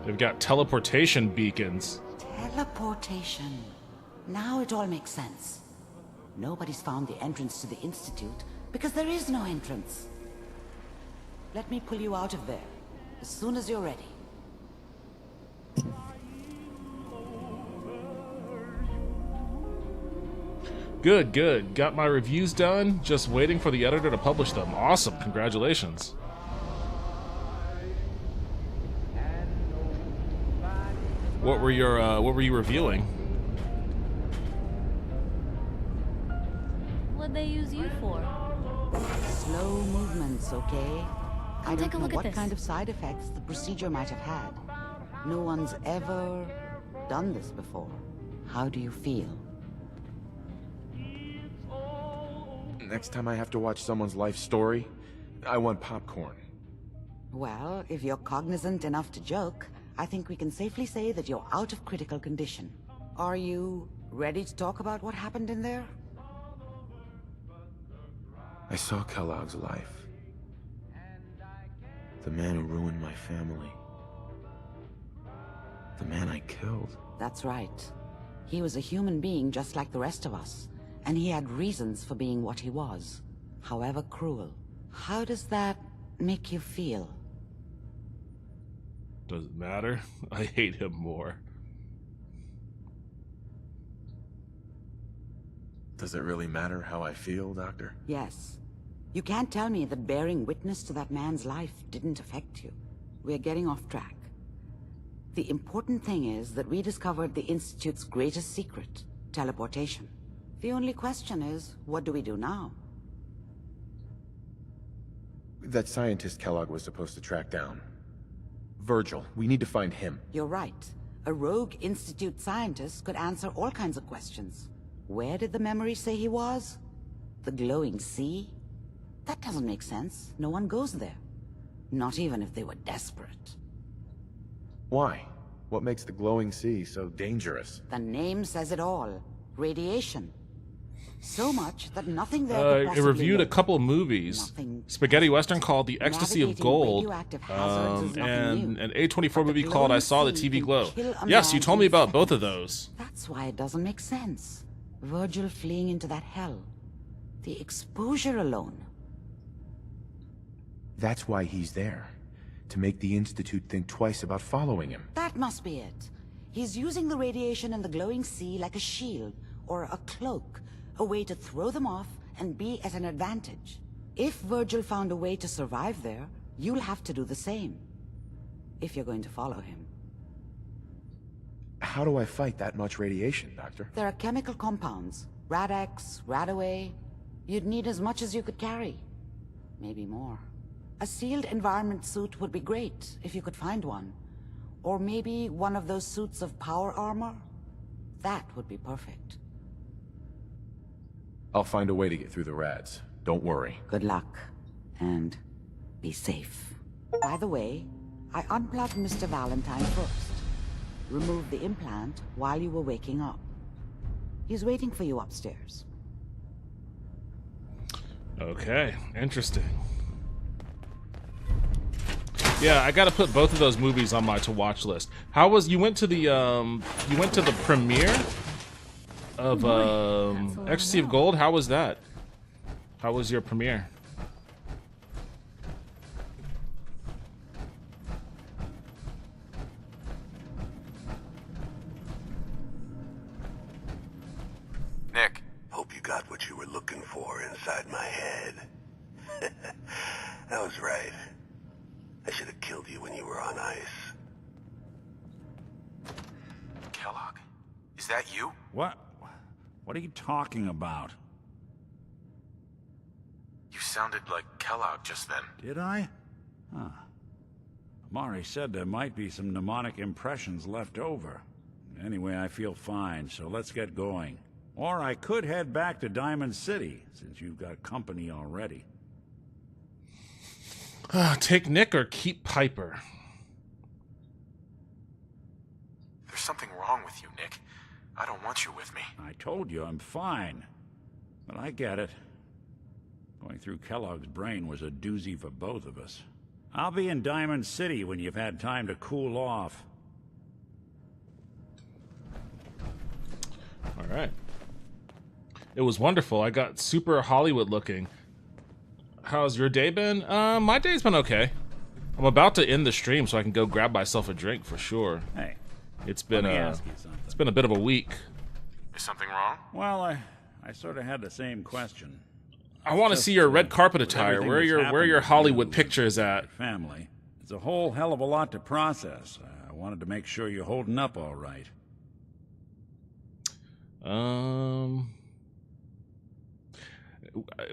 They've got teleportation beacons. Teleportation. Now it all makes sense. Nobody's found the entrance to the Institute because there is no entrance. Let me pull you out of there as soon as you're ready. Good, good. Got my reviews done. Just waiting for the editor to publish them. Awesome. Congratulations. What were you reviewing? What'd they use you for? Slow movements, okay? I take don't a know look at what this. kind of side effects the procedure might have had. No one's ever done this before. How do you feel? Next time I have to watch someone's life story, I want popcorn. Well, if you're cognizant enough to joke, I think we can safely say that you're out of critical condition. Are you ready to talk about what happened in there? I saw Kellogg's life. The man who ruined my family. The man I killed. That's right. He was a human being just like the rest of us, and he had reasons for being what he was, however cruel. How does that make you feel? Does it matter? I hate him more. Does it really matter how I feel, Doctor? Yes. You can't tell me that bearing witness to that man's life didn't affect you. We're getting off track. The important thing is that we discovered the Institute's greatest secret, teleportation. The only question is, what do we do now? That scientist Kellogg was supposed to track down. Virgil, we need to find him. You're right. A rogue Institute scientist could answer all kinds of questions. Where did the memory say he was? The glowing sea? That doesn't make sense. No one goes there. Not even if they were desperate. Why? What makes the glowing sea so dangerous? The name says it all. Radiation. So much that nothing there could It possibly reviewed a live. couple of movies. Spaghetti Western called The Ecstasy of Navigating Gold, radioactive hazards is nothing and new. an A24 movie the called I glowing Saw the sea TV can Glow. kill a Yes, you man told me in about both of seconds. those. That's why it doesn't make sense. Virgil fleeing into that hell. The exposure alone. That's why he's there. To make the Institute think twice about following him. That must be it. He's using the radiation in the glowing sea like a shield or a cloak, a way to throw them off and be at an advantage. If Virgil found a way to survive there, you'll have to do the same. If you're going to follow him. How do I fight that much radiation, Doctor? There are chemical compounds. Rad-X, Radaway. You'd need as much as you could carry. Maybe more. A sealed environment suit would be great, if you could find one. Or maybe one of those suits of power armor? That would be perfect. I'll find a way to get through the rads. Don't worry. Good luck. And be safe. By the way, I unplugged Mr. Valentine first. Removed the implant while you were waking up. He's waiting for you upstairs. Okay, interesting. Yeah, I gotta put both of those movies on my to-watch list. How was you went to the premiere of Ecstasy of Gold? How was that? How was your premiere? Nick. Hope you got what you were looking for inside my head. I was right. I should have killed you when you were on ice. Kellogg? Is that you? What? What are you talking about? You sounded like Kellogg just then. Did I? Huh. Mari said there might be some mnemonic impressions left over. Anyway, I feel fine, so let's get going. Or I could head back to Diamond City, since you've got company already. Take Nick or keep Piper? There's something wrong with you, Nick. I don't want you with me. I told you I'm fine. But I get it. Going through Kellogg's brain was a doozy for both of us. I'll be in Diamond City when you've had time to cool off. All right. It was wonderful. I got super Hollywood looking. How's your day been? My day's been okay. I'm about to end the stream so I can go grab myself a drink for sure. Hey, it's been ask you something. It's been a bit of a week. Is something wrong? Well, I sort of had the same question. I want to see your red carpet attire. Where your Hollywood pictures at? Family. It's a whole hell of a lot to process. I wanted to make sure you're holding up all right.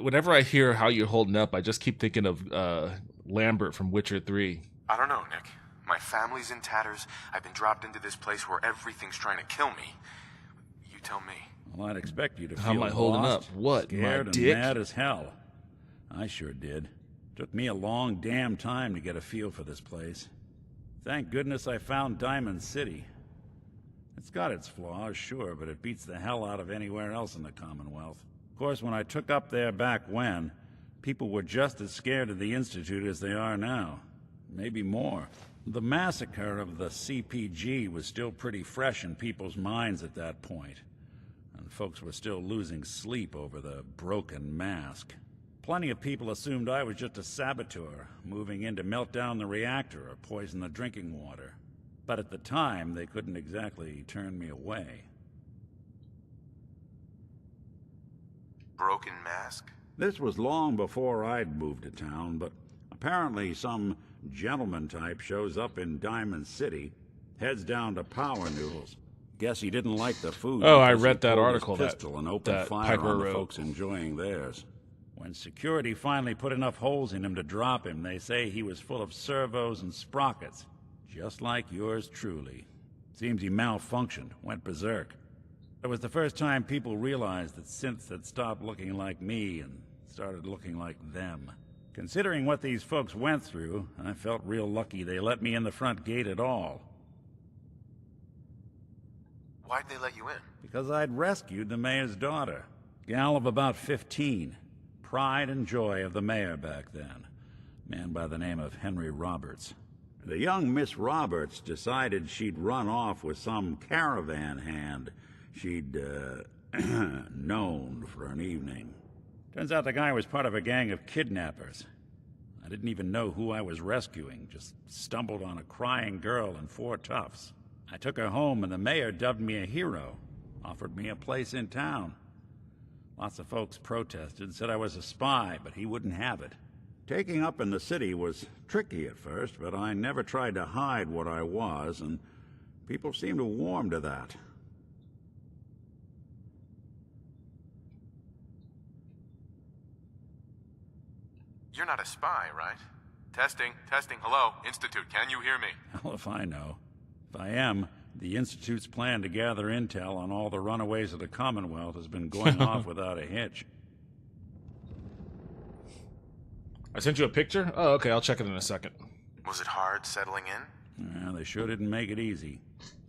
Whenever I hear how you're holding up, I just keep thinking of Lambert from Witcher 3. I don't know, Nick. My family's in tatters. I've been dropped into this place where everything's trying to kill me. You tell me. Well, I'd expect you to How feel am I holding lost, up? What, scared, my and dick? mad as hell. I sure did. Took me a long damn time to get a feel for this place. Thank goodness I found Diamond City. It's got its flaws, sure, but it beats the hell out of anywhere else in the Commonwealth. Of course, when I took up there back when, people were just as scared of the Institute as they are now. Maybe more. The massacre of the CPG was still pretty fresh in people's minds at that point, and folks were still losing sleep over the broken mask. Plenty of people assumed I was just a saboteur, moving in to melt down the reactor or poison the drinking water. But at the time, they couldn't exactly turn me away. Broken mask? This was long before I'd moved to town, but apparently some gentleman type shows up in Diamond City, heads down to Power Noodles. Guess he didn't like the food. Oh, I because read he that pulled his article that- pistol and opened that fire Piper on the wrote. folks enjoying theirs. When security finally put enough holes in him to drop him, they say he was full of servos and sprockets, just like yours truly. Seems he malfunctioned, went berserk. It was the first time people realized that synths had stopped looking like me and started looking like them. Considering what these folks went through, I felt real lucky they let me in the front gate at all. Why'd they let you in? Because I'd rescued the mayor's daughter. gal of about 15. Pride and joy of the mayor back then. Man by the name of Henry Roberts. The young Miss Roberts decided she'd run off with some caravan hand she'd, known for an evening. Turns out the guy was part of a gang of kidnappers. I didn't even know who I was rescuing, just stumbled on a crying girl and 4 toughs. I took her home and the mayor dubbed me a hero, offered me a place in town. Lots of folks protested, said I was a spy, but he wouldn't have it. Taking up in the city was tricky at first, but I never tried to hide what I was, and people seemed to warm to that. You're not a spy, right? Testing, hello, Institute, can you hear me? Hell if I know. If I am, the Institute's plan to gather intel on all the runaways of the Commonwealth has been going off without a hitch. I sent you a picture? Oh, okay, I'll check it in a second. Was it hard settling in? Yeah, they sure didn't make it easy.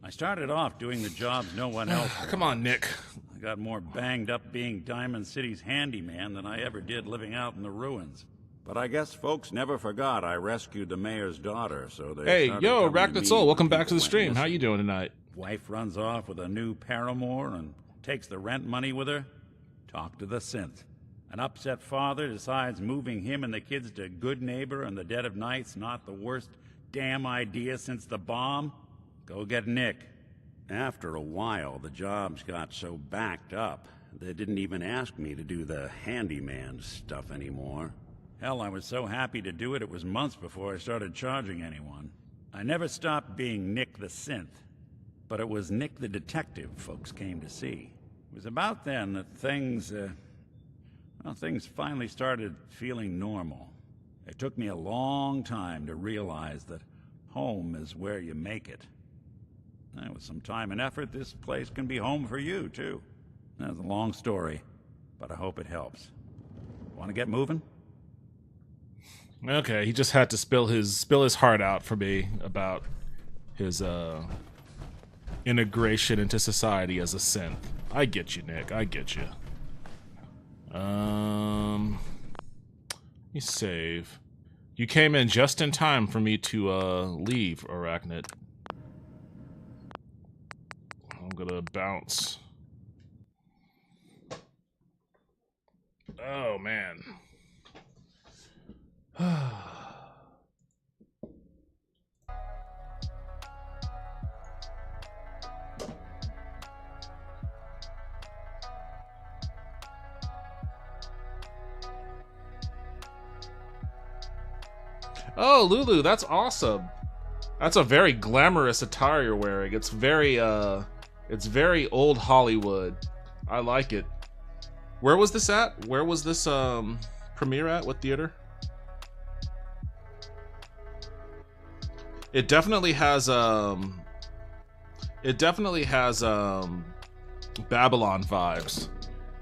I started off doing the jobs no one else wanted. Come on, Nick. I got more banged up being Diamond City's handyman than I ever did living out in the ruins. But I guess folks never forgot I rescued the mayor's daughter, so they Hey, started yo, coming to Arachnid me Soul, when welcome back people to the went stream. How missing. you doing tonight? Wife runs off with a new paramour and takes the rent money with her. Talk to the synth. An upset father decides moving him and the kids to Good Neighbor in the dead of night's not the worst damn idea since the bomb. Go get Nick. After a while, the jobs got so backed up, they didn't even ask me to do the handyman stuff anymore. Hell, I was so happy to do it, it was months before I started charging anyone. I never stopped being Nick the Synth, but it was Nick the Detective folks came to see. It was about then that things finally started feeling normal. It took me a long time to realize that home is where you make it. And with some time and effort, this place can be home for you, too. That's a long story, but I hope it helps. Want to get moving? Okay, he just had to spill his heart out for me about his integration into society as a synth. I get you, Nick. I get you. Let me save. You came in just in time for me to leave, Arachnid. I'm gonna bounce. Oh man. Oh, Lulu, that's awesome. That's a very glamorous attire you're wearing. It's very old Hollywood. I like it. Where was this at? Where was this premiere at? What theater? It definitely has Babylon vibes.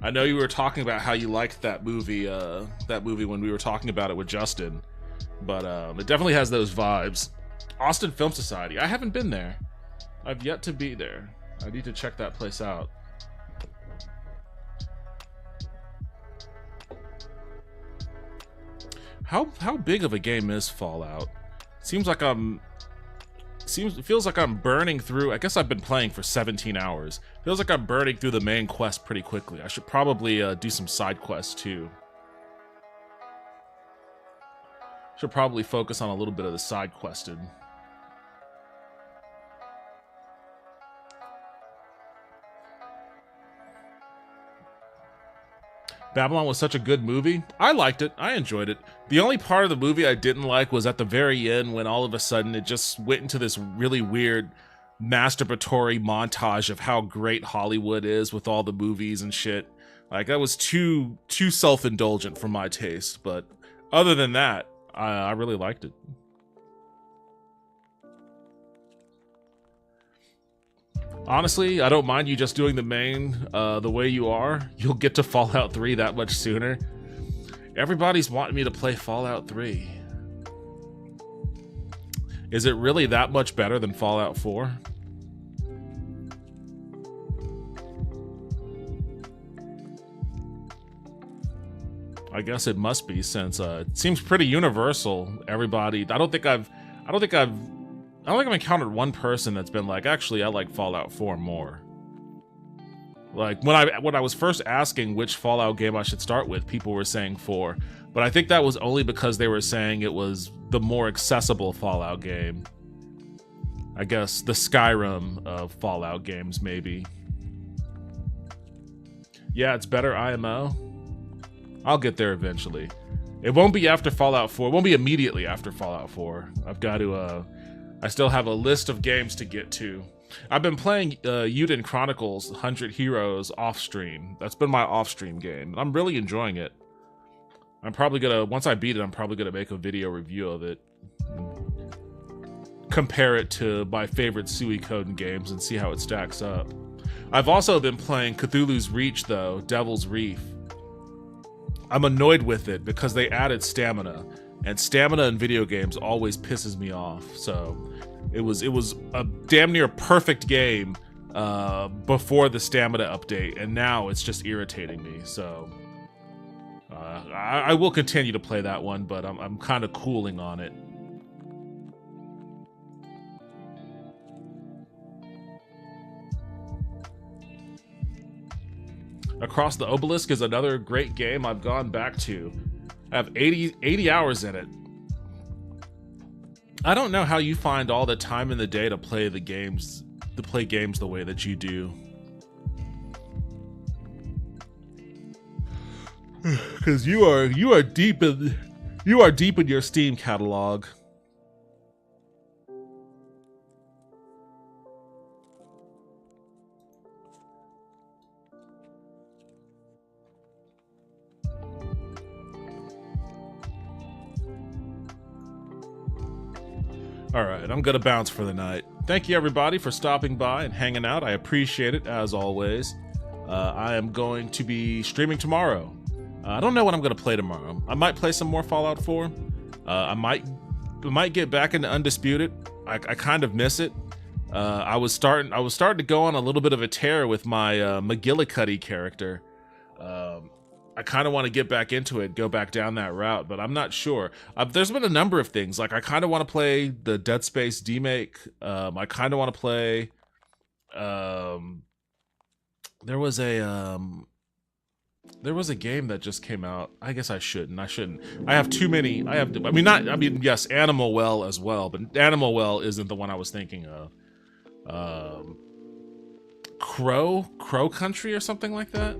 I know you were talking about how you liked that movie when we were talking about it with Justin, but it definitely has those vibes. Austin Film Society. I haven't been there. I've yet to be there. I need to check that place out. How big of a game is Fallout? Feels like I'm burning through. I guess I've been playing for 17 hours. Feels like I'm burning through the main quest pretty quickly. I should probably do some side quests too. Should probably focus on a little bit of the side questing. Babylon was such a good movie. I liked it. I enjoyed it. The only part of the movie I didn't like was at the very end when all of a sudden it just went into this really weird masturbatory montage of how great Hollywood is with all the movies and shit. Like, that was too self-indulgent for my taste. But other than that, I really liked it. Honestly, I don't mind you just doing the main the way you are. You'll get to Fallout 3 that much sooner. Everybody's wanting me to play Fallout 3. Is it really that much better than Fallout 4? I guess it must be, since it seems pretty universal. Everybody, I don't think I've encountered one person that's been like, actually, I like Fallout 4 more. Like, when I was first asking which Fallout game I should start with, people were saying 4. But I think that was only because they were saying it was the more accessible Fallout game. I guess the Skyrim of Fallout games, maybe. Yeah, it's better IMO. I'll get there eventually. It won't be after Fallout 4. It won't be immediately after Fallout 4. I've got to, I still have a list of games to get to. I've been playing Uden Chronicles 100 Heroes off-stream. That's been my off-stream game. I'm really enjoying it. I'm probably gonna, once I beat it, I'm probably gonna make a video review of it. Compare it to my favorite Suikoden games and see how it stacks up. I've also been playing Cthulhu's Reach, though, Devil's Reef. I'm annoyed with it because they added stamina, and stamina in video games always pisses me off. So it was a damn near perfect game before the stamina update, and now it's just irritating me. So I will continue to play that one, but I'm kind of cooling on it. Across the Obelisk is another great game I've gone back to. I have 80 hours in it. I don't know how you find all the time in the day to play the games, the way that you do. Because you are deep in your Steam catalog. Alright, I'm gonna bounce for the night. Thank you everybody for stopping by and hanging out. I appreciate it, as always. I am going to be streaming tomorrow. I don't know what I'm gonna play tomorrow. I might play some more Fallout 4. I might get back into Undisputed. I kind of miss it. I was starting to go on a little bit of a tear with my McGillicuddy character. I kind of want to get back into it, go back down that route, but I'm not sure. There's been a number of things. Like, I kind of want to play the Dead Space demake. I kind of want to play. There was a game that just came out. I guess I shouldn't. I have too many. Yes, Animal Well as well, but Animal Well isn't the one I was thinking of. Crow Country or something like that.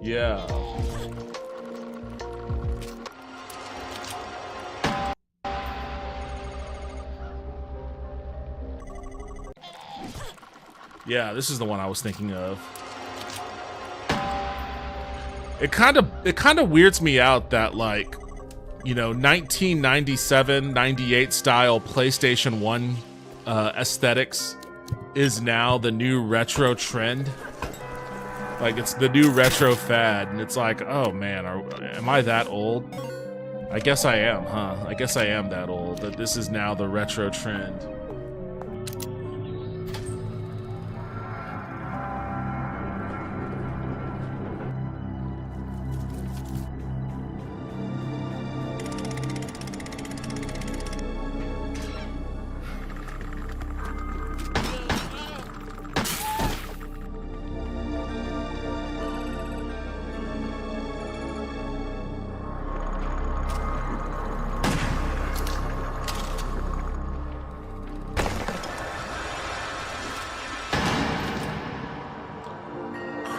Yeah. Yeah, this is the one I was thinking of. It kind of weirds me out that, like, you know, 1997, 98 style PlayStation 1 aesthetics is now the new retro trend. Like, it's the new retro fad, and it's like, oh man, am I that old? I guess I am, huh? I guess I am that old, that this is now the retro trend.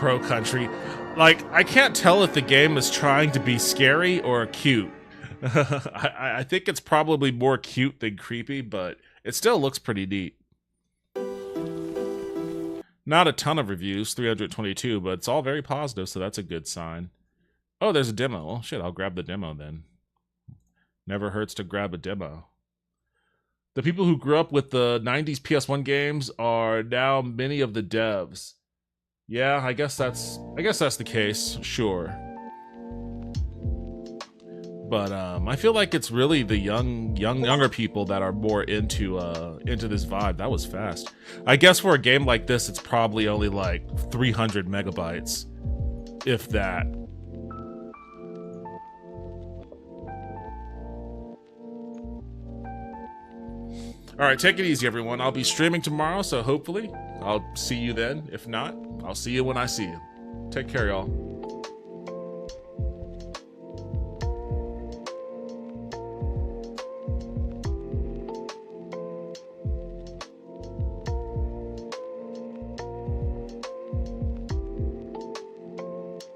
Crow Country. Like, I can't tell if the game is trying to be scary or cute. I think it's probably more cute than creepy, but it still looks pretty neat. Not a ton of reviews, 322, but it's all very positive, so that's a good sign. Oh, there's a demo. Well, shit, I'll grab the demo then. Never hurts to grab a demo. The people who grew up with the 90s PS1 games are now many of the devs. Yeah, I guess that's the case, sure. But I feel like it's really the younger people that are more into this vibe. That was fast. I guess for a game like this, it's probably only like 300 megabytes. if that. All right, take it easy, everyone. I'll be streaming tomorrow, so hopefully I'll see you then. If not, I'll see you when I see you. Take care, y'all.